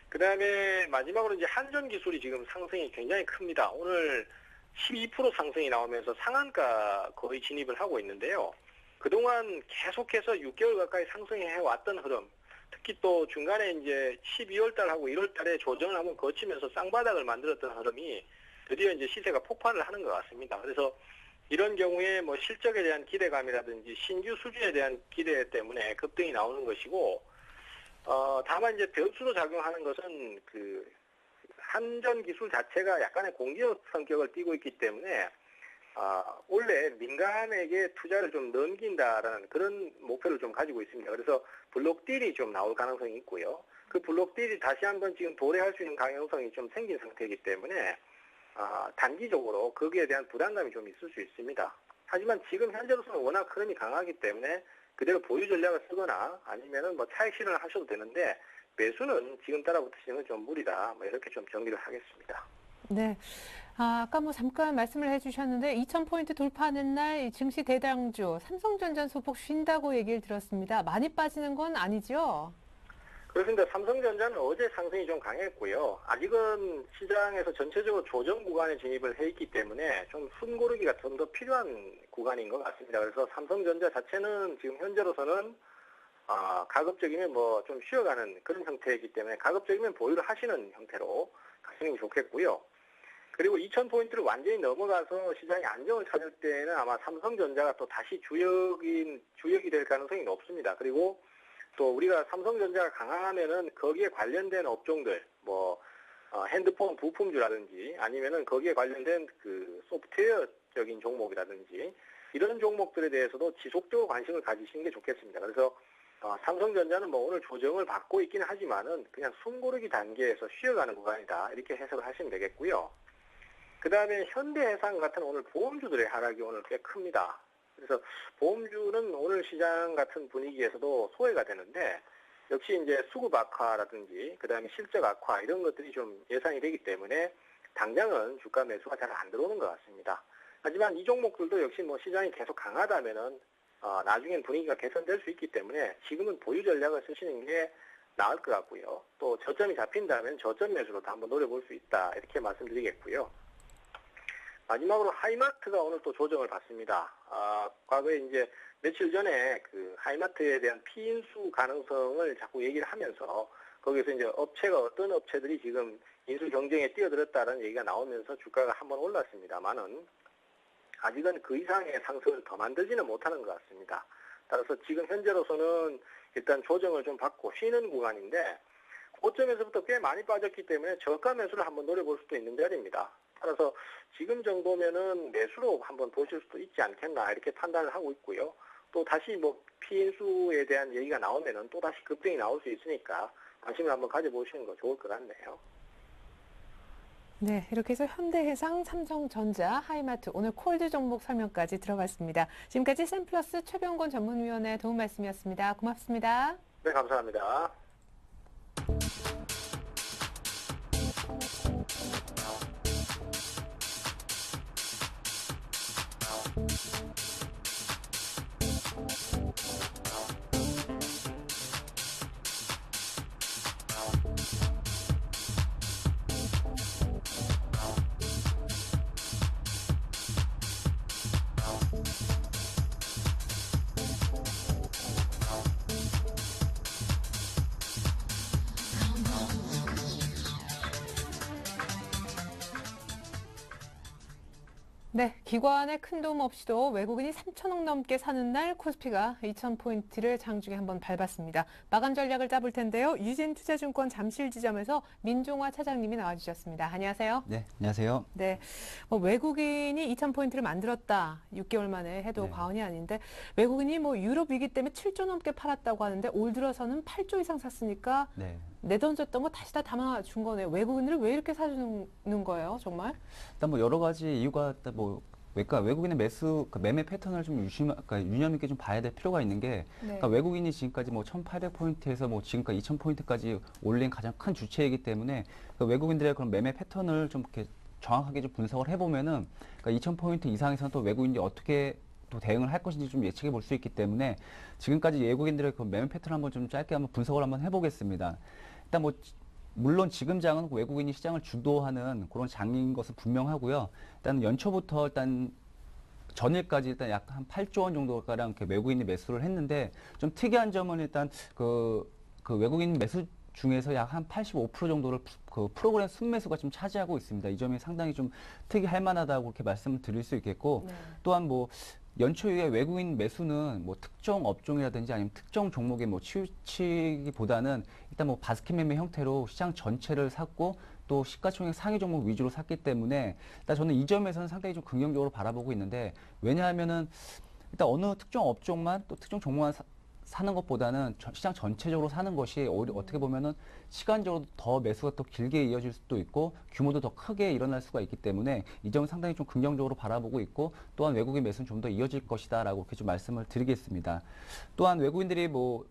그 다음에 마지막으로 이제 한전기술이 지금 상승이 굉장히 큽니다. 오늘 12% 상승이 나오면서 상한가 거의 진입을 하고 있는데요. 그동안 계속해서 6개월 가까이 상승해 왔던 흐름, 특히 또 중간에 이제 12월 달하고 1월 달에 조정을 한번 거치면서 쌍바닥을 만들었던 흐름이 드디어 이제 시세가 폭발을 하는 것 같습니다. 그래서 이런 경우에 뭐 실적에 대한 기대감이라든지 신규 수주에 대한 기대 때문에 급등이 나오는 것이고, 다만 이제 변수로 작용하는 것은 그 한전 기술 자체가 약간의 공기업 성격을 띠고 있기 때문에 원래 민간에게 투자를 좀 넘긴다라는 그런 목표를 좀 가지고 있습니다. 그래서 블록딜이 좀 나올 가능성이 있고요. 그 블록딜이 다시 한번 지금 도래할 수 있는 가능성이 좀 생긴 상태이기 때문에 단기적으로 거기에 대한 부담감이 좀 있을 수 있습니다. 하지만 지금 현재로서는 워낙 흐름이 강하기 때문에 그대로 보유 전략을 쓰거나 아니면은 뭐 차익 실현을 하셔도 되는데, 매수는 지금 따라붙으시는 건 좀 무리다. 뭐 이렇게 좀 정리를 하겠습니다. 네. 아까 뭐 잠깐 말씀을 해주셨는데 2,000포인트 돌파하는 날 증시 대장주 삼성전자 소폭 쉰다고 얘기를 들었습니다. 많이 빠지는 건 아니죠? 그렇습니다. 삼성전자는 어제 상승이 좀 강했고요. 아직은 시장에서 전체적으로 조정 구간에 진입을 해 있기 때문에 좀 숨고르기가 좀 더 필요한 구간인 것 같습니다. 그래서 삼성전자 자체는 지금 현재로서는 가급적이면 뭐 좀 쉬어가는 그런 형태이기 때문에 가급적이면 보유를 하시는 형태로 가시는 게 좋겠고요. 그리고 2,000포인트를 완전히 넘어가서 시장이 안정을 찾을 때는 아마 삼성전자가 또 다시 주역이 될 가능성이 높습니다. 그리고 또 우리가 삼성전자가 강하면은 거기에 관련된 업종들, 뭐 핸드폰 부품주라든지 아니면은 거기에 관련된 그 소프트웨어적인 종목이라든지 이런 종목들에 대해서도 지속적으로 관심을 가지시는 게 좋겠습니다. 그래서 삼성전자는 뭐 오늘 조정을 받고 있기는 하지만은 그냥 숨고르기 단계에서 쉬어가는 구간이다, 이렇게 해석을 하시면 되겠고요. 그 다음에 현대해상 같은 오늘 보험주들의 하락이 오늘 꽤 큽니다. 그래서 보험주는 오늘 시장 같은 분위기에서도 소외가 되는데, 역시 이제 수급 악화라든지 그 다음에 실적 악화 이런 것들이 좀 예상이 되기 때문에 당장은 주가 매수가 잘 안 들어오는 것 같습니다. 하지만 이 종목들도 역시 뭐 시장이 계속 강하다면은 나중엔 분위기가 개선될 수 있기 때문에 지금은 보유 전략을 쓰시는 게 나을 것 같고요. 또 저점이 잡힌다면 저점 매수로도 한번 노려볼 수 있다, 이렇게 말씀드리겠고요. 마지막으로 하이마트가 오늘 또 조정을 받습니다. 과거에 이제 며칠 전에 그 하이마트에 대한 피인수 가능성을 자꾸 얘기를 하면서 거기서 이제 어떤 업체들이 지금 인수 경쟁에 뛰어들었다는 얘기가 나오면서 주가가 한번 올랐습니다만은 아직은 그 이상의 상승을 더 만들지는 못하는 것 같습니다. 따라서 지금 현재로서는 일단 조정을 좀 받고 쉬는 구간인데, 고점에서부터 꽤 많이 빠졌기 때문에 저가 매수를 한번 노려볼 수도 있는 자리입니다. 따라서 지금 정도면은 매수로 한번 보실 수도 있지 않겠나, 이렇게 판단을 하고 있고요. 또 다시 뭐 피인수에 대한 얘기가 나오면은 또 다시 급등이 나올 수 있으니까 관심을 한번 가져보시는 거 좋을 것 같네요. 네, 이렇게 해서 현대해상, 삼성전자, 하이마트 오늘 콜드 종목 설명까지 들어봤습니다. 지금까지 샘플러스 최병곤 전문위원의 도움 말씀이었습니다. 고맙습니다. 네, 감사합니다. 네, 기관의 큰 도움 없이도 외국인이 3천억 넘게 사는 날 코스피가 2,000포인트를 장중에 한번 밟았습니다. 마감 전략을 짜볼 텐데요. 유진투자증권 잠실지점에서 민종화 차장님이 나와주셨습니다. 안녕하세요. 네, 안녕하세요. 네, 외국인이 2,000포인트를 만들었다. 6개월 만에 해도 네. 과언이 아닌데, 외국인이 유럽 위기 때문에 7조 넘게 팔았다고 하는데 올 들어서는 8조 이상 샀으니까 네. 내던졌던 거 다시 다 담아준 거네요. 외국인들을 왜 이렇게 사주는 거예요, 정말? 일단 여러 가지 이유가 외국인의 매매 패턴을 좀 유념 있게 좀 봐야 될 필요가 있는 게, 네. 외국인이 지금까지 1,800포인트에서 지금까지 2,000포인트까지 올린 가장 큰 주체이기 때문에 외국인들의 그런 매매 패턴을 좀 이렇게 정확하게 좀 분석을 해보면은 2,000포인트 이상에서는 또 외국인이 어떻게 또 대응을 할 것인지 좀 예측해 볼 수 있기 때문에 지금까지 외국인들의 그 매매 패턴을 한번 좀 짧게 한번 분석을 한번 해보겠습니다. 일단 물론 지금 장은 외국인이 시장을 주도하는 그런 장인 것은 분명하고요. 일단 연초부터 일단 전일까지 일단 약 한 8조 원 정도가량 이렇게 외국인이 매수를 했는데 좀 특이한 점은 일단 그 외국인 매수 중에서 약 한 85% 정도를 그 프로그램 순매수가 좀 차지하고 있습니다. 이 점이 상당히 좀 특이할 만하다고 그렇게 말씀을 드릴 수 있겠고 네. 또한 뭐 연초 이후에 외국인 매수는 뭐 특정 업종이라든지 아니면 특정 종목에 뭐 치우치기보다는 일단 뭐 바스켓 매매 형태로 시장 전체를 샀고 또 시가총액 상위 종목 위주로 샀기 때문에 일단 저는 이 점에서는 상당히 좀 긍정적으로 바라보고 있는데 왜냐하면은 일단 어느 특정 업종만 또 특정 종목만 사는 것보다는 시장 전체적으로 사는 것이 오히려 어떻게 보면은 시간적으로 더 매수가 또 길게 이어질 수도 있고 규모도 더 크게 일어날 수가 있기 때문에 이 점은 상당히 좀 긍정적으로 바라보고 있고 또한 외국인 매수는 좀 더 이어질 것이다라고 이렇게 좀 말씀을 드리겠습니다. 또한 외국인들이 뭐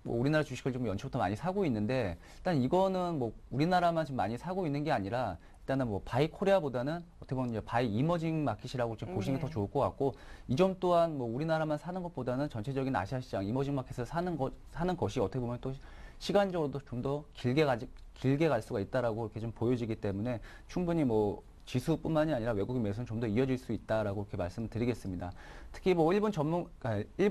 우리나라 주식을 좀 연초부터 많이 사고 있는데 일단 이거는 뭐 우리나라만 좀 많이 사고 있는 게 아니라 일단은 뭐 바이 코리아보다는 어떻게 보면 이제 바이 이머징 마켓이라고 좀 보시는 게 더 좋을 것 같고 이 점 또한 뭐 우리나라만 사는 것보다는 전체적인 아시아 시장 이머징 마켓에서 사는 것이 어떻게 보면 또 시간적으로도 좀 더 길게 갈 수가 있다라고 이렇게 좀 보여지기 때문에 충분히 뭐 지수뿐만이 아니라 외국인 매수는 좀 더 이어질 수 있다라고 이렇게 말씀드리겠습니다. 특히 뭐 일부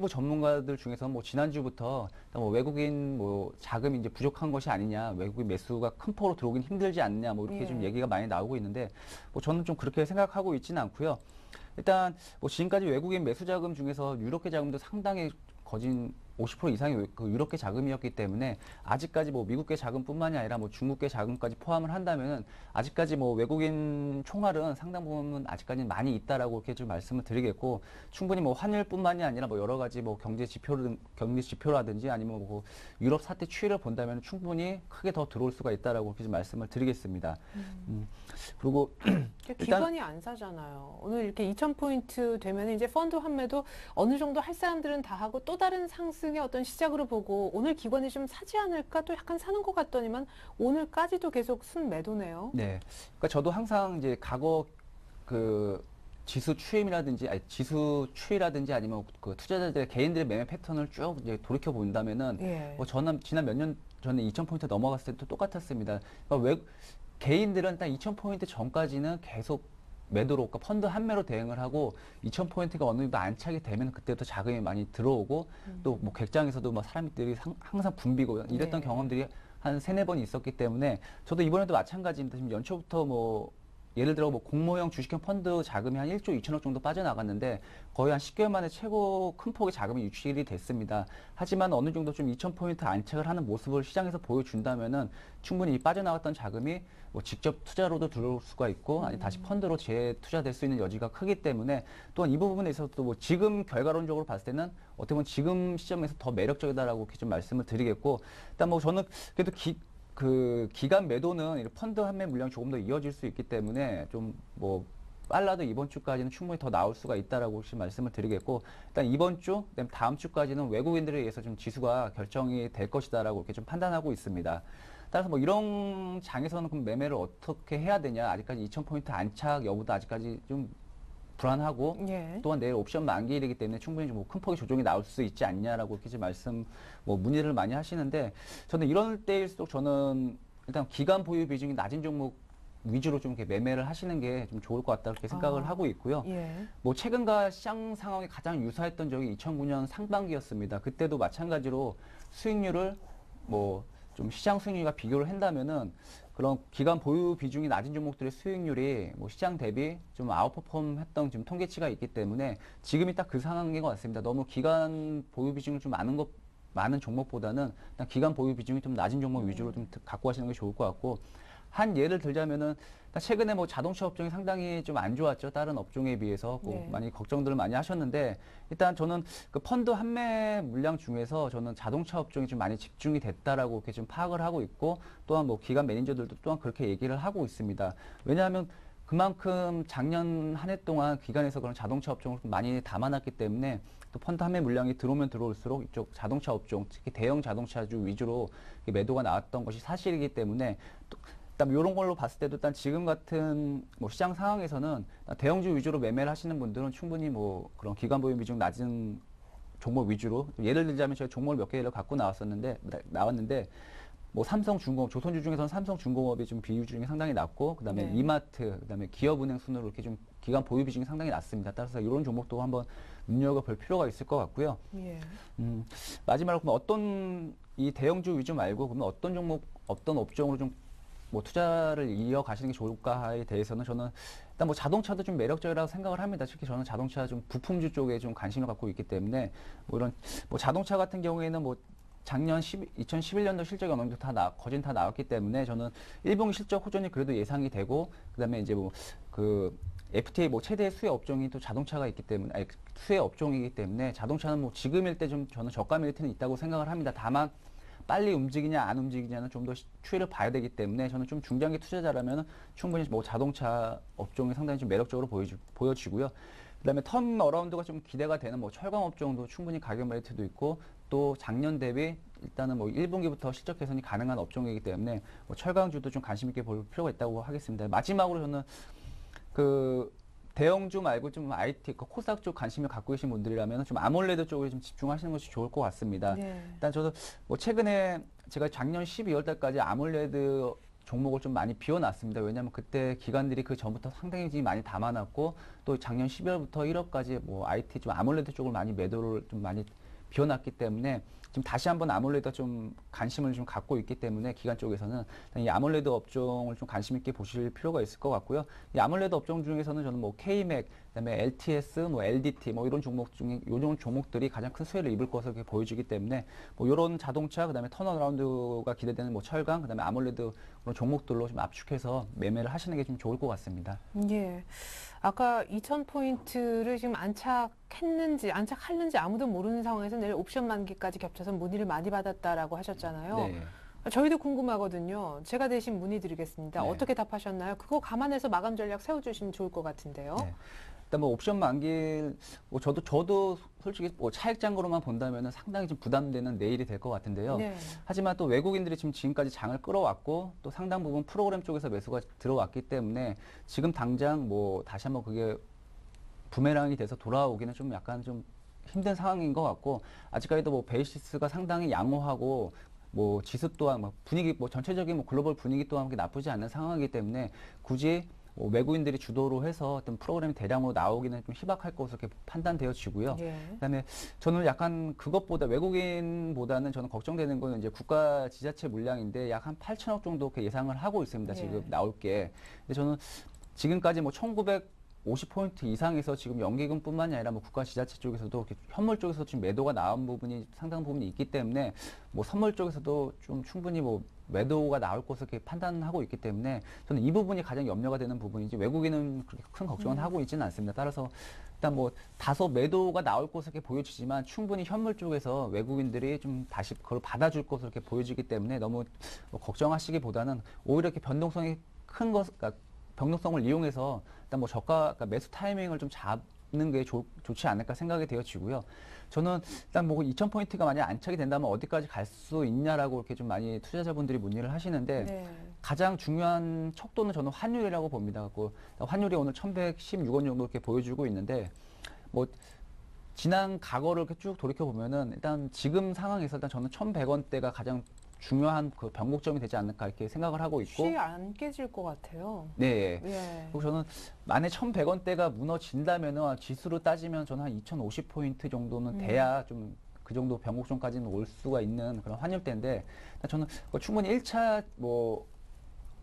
전문가들 중에서 뭐 지난주부터 뭐 외국인 뭐 자금이 이제 부족한 것이 아니냐, 외국인 매수가 큰 폭으로 들어오긴 힘들지 않느냐, 뭐 이렇게 좀 얘기가 많이 나오고 있는데 뭐 저는 좀 그렇게 생각하고 있지는 않고요. 일단 뭐 지금까지 외국인 매수 자금 중에서 유럽계 자금도 상당히 거진 50% 이상이 그 유럽계 자금이었기 때문에 아직까지 뭐 미국계 자금뿐만이 아니라 뭐 중국계 자금까지 포함을 한다면은 아직까지 뭐 외국인 총알은 상당 부분 아직까지는 많이 있다라고 이렇게 좀 말씀을 드리겠고 충분히 뭐 환율뿐만이 아니라 뭐 여러 가지 뭐 경제 지표라든지 아니면 뭐 유럽 사태 추이를 본다면 충분히 크게 더 들어올 수가 있다라고 이렇게 좀 말씀을 드리겠습니다. 그리고 기관이 안 사잖아요. 오늘 이렇게 2,000포인트 되면 이제 펀드 환매도 어느 정도 할 사람들은 다 하고 또 다른 상승의 어떤 시작으로 보고 오늘 기관이 좀 사지 않을까 또 약간 사는 것 같더니만 오늘까지도 계속 순매도네요. 네. 그러니까 저도 항상 이제 과거 그 지수 추이라든지 아니면 그 투자자들의 개인들의 매매 패턴을 쭉 이제 돌이켜 본다면은 뭐 저는 지난 몇 년 전에 2,000포인트 넘어갔을 때도 똑같았습니다. 그러니까 개인들은 일단 2,000포인트 전까지는 계속 매도로, 그러니까 펀드 한매로 대응을 하고 2,000포인트가 어느 정도 안착이 되면 그때부터 자금이 많이 들어오고 또 뭐 객장에서도 막 사람들이 항상 붐비고 이랬던 경험들이 한 3-4번 있었기 때문에 저도 이번에도 마찬가지입니다. 지금 연초부터 뭐 예를 들어 뭐 공모형 주식형 펀드 자금이 한 1조 2천억 정도 빠져나갔는데 거의 한 10개월 만에 최고 큰 폭의 자금이 유출이 됐습니다. 하지만 어느 정도 좀 2,000포인트 안착을 하는 모습을 시장에서 보여준다면은 충분히 이 빠져나갔던 자금이 뭐 직접 투자로도 들어올 수가 있고 아니 다시 펀드로 재투자될 수 있는 여지가 크기 때문에 또한 이 부분에 있어서도 뭐 지금 결과론적으로 봤을 때는 어떻게 보면 지금 시점에서 더 매력적이다라고 이렇게 좀 말씀을 드리겠고 일단 뭐 저는 그래도 기간 매도는 펀드 한매 물량이 조금 더 이어질 수 있기 때문에 좀 뭐 빨라도 이번 주까지는 충분히 더 나올 수가 있다라고 혹시 말씀을 드리겠고 일단 이번 주, 그다음 다음 주까지는 외국인들에 의해서 좀 지수가 결정이 될 것이다라고 이렇게 좀 판단하고 있습니다. 따라서 뭐 이런 장에서는 그럼 매매를 어떻게 해야 되냐? 아직까지 2,000포인트 안착 여부도 아직까지 좀 불안하고 또한 내일 옵션 만기일이기 때문에 충분히 좀 큰 폭의 조정이 나올 수 있지 않냐라고 이렇게 문의를 많이 하시는데 저는 이런 때일수록 저는 일단 기간 보유 비중이 낮은 종목 위주로 좀 이렇게 매매를 하시는 게 좀 좋을 것 같다 이렇게 생각을 하고 있고요. 뭐 최근과 시장 상황이 가장 유사했던 적이 2009년 상반기였습니다. 그때도 마찬가지로 수익률을 뭐 좀 시장 수익률과 비교를 한다면은 그런 기간 보유 비중이 낮은 종목들의 수익률이 뭐 시장 대비 좀 아웃퍼폼 했던 지금 통계치가 있기 때문에 지금이 딱 그 상황인 것 같습니다. 너무 기간 보유 비중을 좀 많은 종목보다는 일단 기간 보유 비중이 좀 낮은 종목 위주로 좀 갖고 가시는 게 좋을 것 같고 한 예를 들자면은 최근에 뭐 자동차 업종이 상당히 좀 안 좋았죠. 다른 업종에 비해서 많이 걱정들을 많이 하셨는데 일단 저는 그 펀드 한매 물량 중에서 저는 자동차 업종이 좀 많이 집중이 됐다라고 이렇게 좀 파악을 하고 있고 또한 뭐 기관 매니저들도 또한 그렇게 얘기를 하고 있습니다. 왜냐하면 그만큼 작년 한 해 동안 기관에서 그런 자동차 업종을 많이 담아놨기 때문에 또 펀드 한매 물량이 들어오면 들어올수록 이쪽 자동차 업종, 특히 대형 자동차주 위주로 매도가 나왔던 것이 사실이기 때문에 또 일단 이런 걸로 봤을 때도 일단 지금 같은 뭐 시장 상황에서는 대형주 위주로 매매를 하시는 분들은 충분히 뭐 그런 기간 보유 비중 낮은 종목 위주로 예를 들자면 제가 종목을 몇 개를 갖고 나왔는데 뭐 삼성중공업, 조선주 중에서는 삼성중공업이 좀 비율 중에 상당히 낮고, 그다음에 네. 이마트, 그다음에 기업은행 순으로 이렇게 좀 기관 보유 비중이 상당히 낮습니다. 따라서 이런 종목도 한번 눈여겨볼 필요가 있을 것 같고요. 예. 마지막으로 그러면 어떤 이 대형주 위주 말고 그러면 어떤 종목, 어떤 업종으로 좀 뭐 투자를 이어가시는 게 좋을까에 대해서는 저는 일단 뭐 자동차도 좀 매력적이라고 생각을 합니다. 특히 저는 자동차 좀 부품주 쪽에 좀 관심을 갖고 있기 때문에 뭐 이런 뭐 자동차 같은 경우에는 뭐 작년 2011년도 실적이 어느 정도 거진 다 나왔기 때문에 저는 1분기 실적 호전이 그래도 예상이 되고 그다음에 이제 뭐 그 FTA 뭐 최대 수혜 업종이 또 자동차가 있기 때문에 아니, 수혜 업종이기 때문에 자동차는 뭐 지금일 때 좀 저는 저가 메리트는 있다고 생각을 합니다. 다만 빨리 움직이냐 안 움직이냐는 좀 더 추이를 봐야 되기 때문에 저는 좀 중장기 투자자라면 충분히 뭐 자동차 업종이 상당히 좀 매력적으로 보여지고요. 그다음에 턴 어라운드가 좀 기대가 되는 뭐 철강 업종도 충분히 가격 메리트도 있고 또 작년 대비 일단은 뭐 1분기부터 실적 개선이 가능한 업종이기 때문에 뭐 철강주도 좀 관심 있게 볼 필요가 있다고 하겠습니다. 마지막으로 저는 그 대형주 말고 좀 IT, 코스닥 쪽 관심을 갖고 계신 분들이라면 좀 아몰레드 쪽에 좀 집중하시는 것이 좋을 것 같습니다. 네. 일단 저도 뭐 최근에 제가 작년 12월 달까지 아몰레드 종목을 좀 많이 비워놨습니다. 왜냐하면 그때 기관들이 그 전부터 상당히 많이 담아놨고 또 작년 12월부터 1월까지 뭐 IT 좀 아몰레드 쪽을 많이 매도를 좀 많이 비워놨기 때문에 지금 다시 한번 아몰레드 좀 관심을 좀 갖고 있기 때문에 기관 쪽에서는 이 아몰레드 업종을 좀 관심 있게 보실 필요가 있을 것 같고요. 이 아몰레드 업종 중에서는 저는 뭐 K맥, 그다음에 LTS, 뭐 LDT 뭐 이런 종목 중에 요런 종목들이 가장 큰 수혜를 입을 것으로 이렇게 보여지기 때문에 뭐 이런 자동차, 그다음에 턴어라운드가 기대되는 뭐 철강, 그다음에 아몰레드 그런 종목들로 좀 압축해서 매매를 하시는 게 좀 좋을 것 같습니다. 예. 아까 2,000포인트를 지금 안착할는지 아무도 모르는 상황에서 내일 옵션 만기까지 겹쳐서 문의를 많이 받았다라고 하셨잖아요. 네. 저희도 궁금하거든요. 제가 대신 문의드리겠습니다. 네. 어떻게 답하셨나요? 그거 감안해서 마감 전략 세워주시면 좋을 것 같은데요. 네. 일단 뭐 옵션 만기, 뭐 저도 솔직히 뭐 차익장으로만 본다면 상당히 좀 부담되는 내일이 될 것 같은데요. 네. 하지만 또 외국인들이 지금까지 장을 끌어왔고 또 상당 부분 프로그램 쪽에서 매수가 들어왔기 때문에 지금 당장 뭐 다시 한번 그게 부메랑이 돼서 돌아오기는 좀 약간 좀 힘든 상황인 것 같고 아직까지도 뭐 베이시스가 상당히 양호하고 뭐 지수 또한 뭐 분위기 뭐 전체적인 뭐 글로벌 분위기 또한 그렇게 나쁘지 않은 상황이기 때문에 굳이 뭐 외국인들이 주도로 해서 어떤 프로그램이 대량으로 나오기는 좀 희박할 것으로 이렇게 판단되어지고요. 예. 그다음에 저는 약간 그것보다 외국인보다는 저는 걱정되는 거는 이제 국가 지자체 물량인데 약 한 8천억 정도 이렇게 예상을 하고 있습니다. 지금 예. 나올 게. 근데 저는 지금까지 뭐 1950포인트 이상에서 지금 연기금뿐만이 아니라 뭐 국가 지자체 쪽에서도 이렇게 현물 쪽에서 지금 매도가 나온 부분이 상당 부분이 있기 때문에 뭐 선물 쪽에서도 좀 충분히 뭐 매도가 나올 것을 이렇게 판단하고 있기 때문에 저는 이 부분이 가장 염려가 되는 부분이지 외국인은 그렇게 큰 걱정은 하고 있지는 않습니다. 따라서 일단 뭐 다소 매도가 나올 것으로 이렇게 보여지지만 충분히 현물 쪽에서 외국인들이 좀 다시 그걸 받아줄 것으로 이렇게 보여지기 때문에 너무 뭐 걱정하시기보다는 오히려 이렇게 변동성이 큰 것, 그러니까 변동성을 이용해서 일단 뭐 저가, 그러니까 매수 타이밍을 좀 잡는 게 좋지 않을까 생각이 되어지고요. 저는 일단 뭐 2,000포인트가 만약 안착이 된다면 어디까지 갈 수 있냐라고 이렇게 좀 많이 투자자분들이 문의를 하시는데 네. 가장 중요한 척도는 저는 환율이라고 봅니다. 그 환율이 오늘 1,116원 정도 이렇게 보여주고 있는데 뭐 지난 과거를 이렇게 쭉 돌이켜 보면은 일단 지금 상황에서 일단 저는 1,100원대가 가장 중요한 그 변곡점이 되지 않을까 이렇게 생각을 하고 있고. 쉬 안 깨질 것 같아요. 네. 예. 그리고 저는 만에 1,100원대가 무너진다면은 지수로 따지면 저는 한 2,050포인트 정도는 돼야 좀 그 정도 변곡점까지는 올 수가 있는 그런 환율대인데 저는 충분히 1차 뭐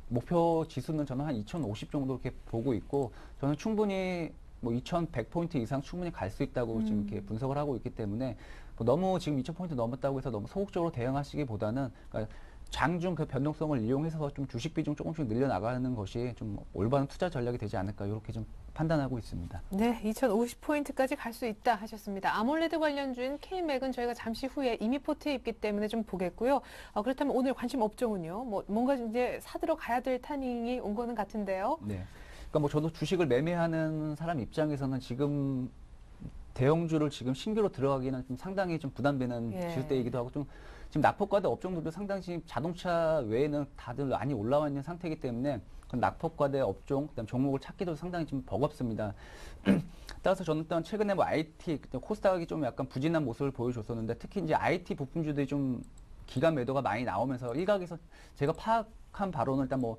목표 지수는 저는 한 2,050 정도 이렇게 보고 있고 저는 충분히 뭐 2,100포인트 이상 충분히 갈 수 있다고 지금 이렇게 분석을 하고 있기 때문에 뭐 너무 지금 2,000포인트 넘었다고 해서 너무 소극적으로 대응하시기보다는 그러니까 장중 그 변동성을 이용해서 좀 주식 비중 조금씩 늘려나가는 것이 좀 올바른 투자 전략이 되지 않을까 이렇게 좀 판단하고 있습니다. 네, 2,050포인트까지 갈 수 있다 하셨습니다. 아몰레드 관련주인 K맥은 저희가 잠시 후에 이미 포트에 있기 때문에 좀 보겠고요. 그렇다면 오늘 관심 업종은요? 뭐 뭔가 이제 사들어 가야 될 타이밍이 온 거는 같은데요. 네. 그러니까 뭐 저도 주식을 매매하는 사람 입장에서는 지금 대형주를 지금 신규로 들어가기는 좀 상당히 좀 부담되는 예. 지수대이기도 하고 좀 지금 낙폭과대 업종들도 상당히 지금 자동차 외에는 다들 많이 올라와 있는 상태이기 때문에 그 낙폭과대 업종, 그다음 종목을 찾기도 상당히 좀 버겁습니다. 따라서 저는 일단 최근에 뭐 IT, 코스닥이 좀 약간 부진한 모습을 보여줬었는데 특히 이제 IT 부품주들이 좀 기간 매도가 많이 나오면서 일각에서 제가 파악한 바로는 일단 뭐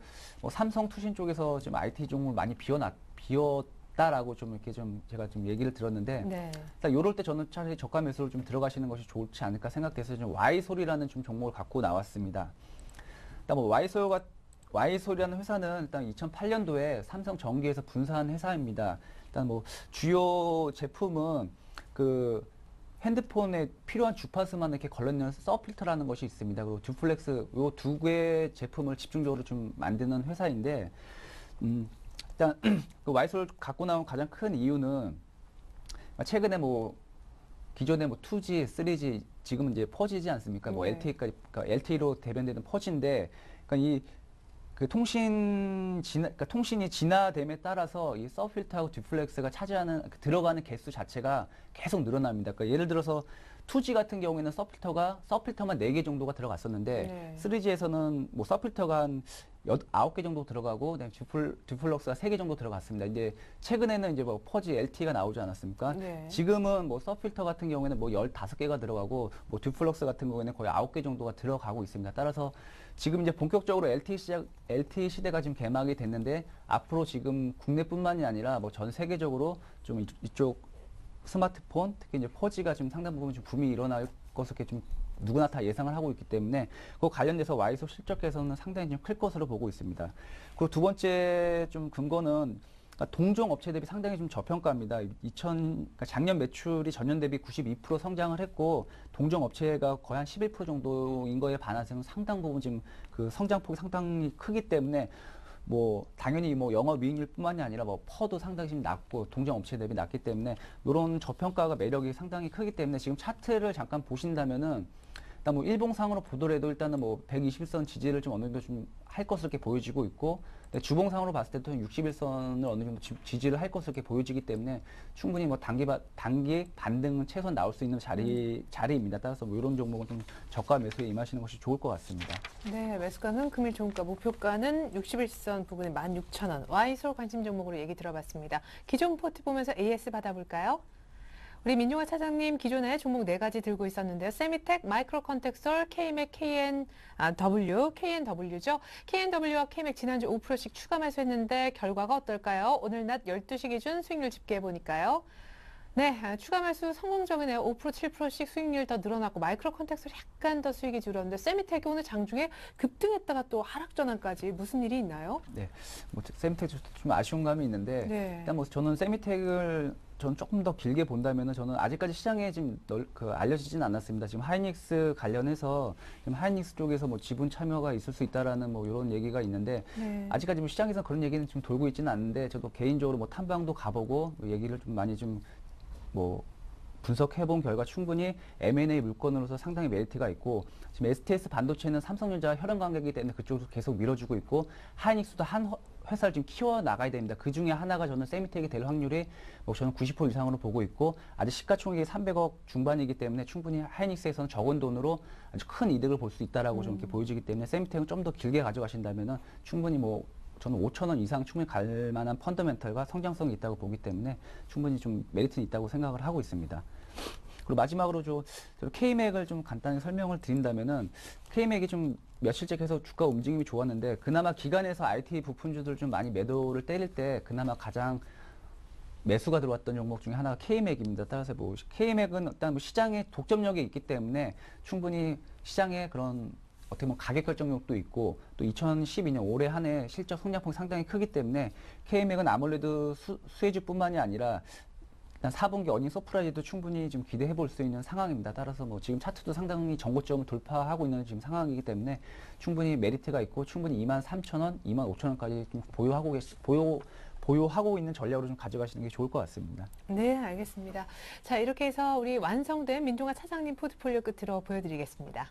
삼성 투신 쪽에서 지금 IT 종목을 많이 비웠다라고 좀 이렇게 좀 제가 좀 얘기를 들었는데 네. 일단 요럴 때 저는 차라리 저가 매수로 좀 들어가시는 것이 좋지 않을까 생각돼서 좀 Y솔이라는 좀 종목을 갖고 나왔습니다. 일단 뭐 Y솔이라는 회사는 일단 2008년도에 삼성 전기에서 분사한 회사입니다. 일단 뭐 주요 제품은 그 핸드폰에 필요한 주파수만 이렇게 걸러내는 서필터라는 것이 있습니다. 그리고 듀플렉스 요 두 개의 제품을 집중적으로 좀 만드는 회사인데 일단 그 Y솔 갖고 나온 가장 큰 이유는 최근에 뭐 기존에 뭐 2G, 3G 지금은 이제 4G지 않습니까? 뭐 네. LTE까지 그러니까 LTE로 대변되는 4G인데 그러니까 그 그러니까 통신이 진화됨에 따라서 이 서필터하고 듀플렉스가 차지하는 들어가는 개수 자체가 계속 늘어납니다. 그러니까 예를 들어서 2G 같은 경우에는 서필터만 4개 정도가 들어갔었는데 네. 3G에서는 뭐 서필터가 한 9개 정도 들어가고 그다음에 듀플럭스가 3개 정도 들어갔습니다. 이제 최근에는 이제 뭐 4G LTE가 나오지 않았습니까? 네. 지금은 뭐 서필터 같은 경우에는 뭐 15개가 들어가고 뭐 듀플럭스 같은 경우에는 거의 9개 정도가 들어가고 있습니다. 따라서 지금 이제 본격적으로 LTE 시대가 지금 개막이 됐는데 앞으로 지금 국내뿐만이 아니라 뭐 전 세계적으로 좀 이쪽 스마트폰 특히 이제 4G가 지금 상당 부분 좀 붐이 일어날 것을 이렇게 좀 누구나 다 예상을 하고 있기 때문에 그 관련돼서 Y솔 실적에서는 상당히 좀 클 것으로 보고 있습니다. 그리고 두 번째 좀 근거는 동종 업체 대비 상당히 좀 저평가입니다. 그러니까 작년 매출이 전년 대비 92% 성장을 했고 동종 업체가 거의 한 11% 정도인 거에 반해서는 상당 부분 지금 그 성장폭이 상당히 크기 때문에 뭐 당연히 뭐 영업이익률뿐만이 아니라 뭐 퍼도 상당히 좀 낮고 동종 업체 대비 낮기 때문에 이런 저평가가 매력이 상당히 크기 때문에 지금 차트를 잠깐 보신다면은 일단 뭐 일봉상으로 보더라도 일단은 뭐 121선 지지를 좀 어느 정도 좀 할 것으로 이렇게 보여지고 있고 주봉상으로 봤을 때도 61선을 어느 정도 지지를 할 것으로 이렇게 보여지기 때문에 충분히 뭐 단기 반등은 최소한 나올 수 있는 자리입니다. 따라서 뭐 이런 종목은 좀 저가 매수에 임하시는 것이 좋을 것 같습니다. 네, 매수가는 금일 종가, 목표가는 61선 부근에 16,000원. Y솔 관심 종목으로 얘기 들어봤습니다. 기존 포트 보면서 AS 받아볼까요? 우리 민종화 차장님 기존에 종목 4가지 들고 있었는데요. 세미텍, 마이크로 컨텍솔, KMEC, KNW죠. KNW와 KMEC 지난주 5%씩 추가 매수했는데 결과가 어떨까요? 오늘 낮 12시 기준 수익률 집계해 보니까요. 네, 추가 매수 성공적이네요. 5%, 7%씩 수익률 더 늘어났고 마이크로 컨텍솔 약간 더 수익이 줄었는데 세미텍이 오늘 장중에 급등했다가 또 하락 전환까지 무슨 일이 있나요? 네, 뭐 세미텍 좀 아쉬운 감이 있는데 네. 일단 뭐 저는 세미텍을 저는 조금 더 길게 본다면은 저는 아직까지 시장에 지금 알려지진 않았습니다. 지금 하이닉스 관련해서 지금 하이닉스 쪽에서 뭐 지분 참여가 있을 수 있다라는 뭐 이런 얘기가 있는데 네. 아직까지 뭐 시장에서 그런 얘기는 좀 돌고 있지는 않는데 저도 개인적으로 뭐 탐방도 가보고 얘기를 좀 많이 좀 뭐 분석해본 결과 충분히 M&A 물건으로서 상당히 메리트가 있고 지금 STS 반도체는 삼성전자 혈연 관계이기 때문에 그쪽으로 계속 밀어주고 있고 하이닉스도 한 회사를 지금 키워 나가야 됩니다. 그 중에 하나가 저는 세미텍이 될 확률이 뭐 저는 90% 이상으로 보고 있고 아직 시가총액이 300억 중반이기 때문에 충분히 하이닉스에서는 적은 돈으로 아주 큰 이득을 볼 수 있다라고 좀 이렇게 보여지기 때문에 세미텍은 좀 더 길게 가져가신다면은 충분히 뭐 저는 5,000원 이상 충분히 갈 만한 펀더멘털과 성장성이 있다고 보기 때문에 충분히 좀 메리트는 있다고 생각을 하고 있습니다. 그리고 마지막으로 K맥을 좀 간단히 설명을 드린다면은 K맥이 좀 며칠째 계속 주가 움직임이 좋았는데 그나마 기관에서 IT 부품주들 좀 많이 매도를 때릴 때 그나마 가장 매수가 들어왔던 종목 중에 하나가 K맥입니다. 따라서 뭐 K맥은 일단 뭐 시장에 독점력이 있기 때문에 충분히 시장에 그런 어떻게 보면 가격 결정력도 있고 또 2012년 올해 한 해 실적 성장폭이 상당히 크기 때문에 K맥은 아무래도 수혜주뿐만이 아니라 일단 4분기 어닝 서프라이즈도 충분히 좀 기대해 볼 수 있는 상황입니다. 따라서 뭐 지금 차트도 상당히 정고점을 돌파하고 있는 지금 상황이기 때문에 충분히 메리트가 있고 충분히 23,000원, 25,000원까지 좀 보유하고 있는 전략으로 좀 가져가시는 게 좋을 것 같습니다. 네, 알겠습니다. 자, 이렇게 해서 우리 완성된 민종화 차장님 포트폴리오 끝으로 보여드리겠습니다.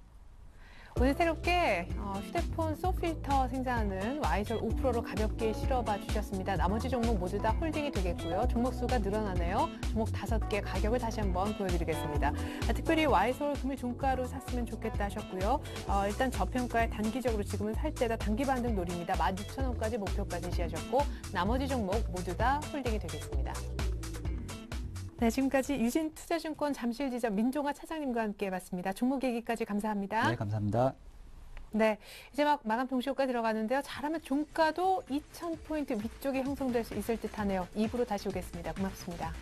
오늘 새롭게 휴대폰 소필터 생산하는 Y솔 5%로 가볍게 실어봐 주셨습니다. 나머지 종목 모두 다 홀딩이 되겠고요. 종목 수가 늘어나네요. 종목 5개 가격을 다시 한번 보여드리겠습니다. 특별히 Y솔 금일 종가로 샀으면 좋겠다 하셨고요. 일단 저평가에 단기적으로 지금은 살 때다 단기 반등 노립니다. 16,000원까지 목표까지 지하셨고 나머지 종목 모두 다 홀딩이 되겠습니다. 네, 지금까지 유진투자증권 잠실지점 민종화 차장님과 함께 해봤습니다. 종목 얘기까지 감사합니다. 네, 감사합니다. 네, 이제 막 마감 동시효과 들어가는데요. 잘하면 종가도 2,000포인트 위쪽에 형성될 수 있을 듯하네요. 2부로 다시 오겠습니다. 고맙습니다.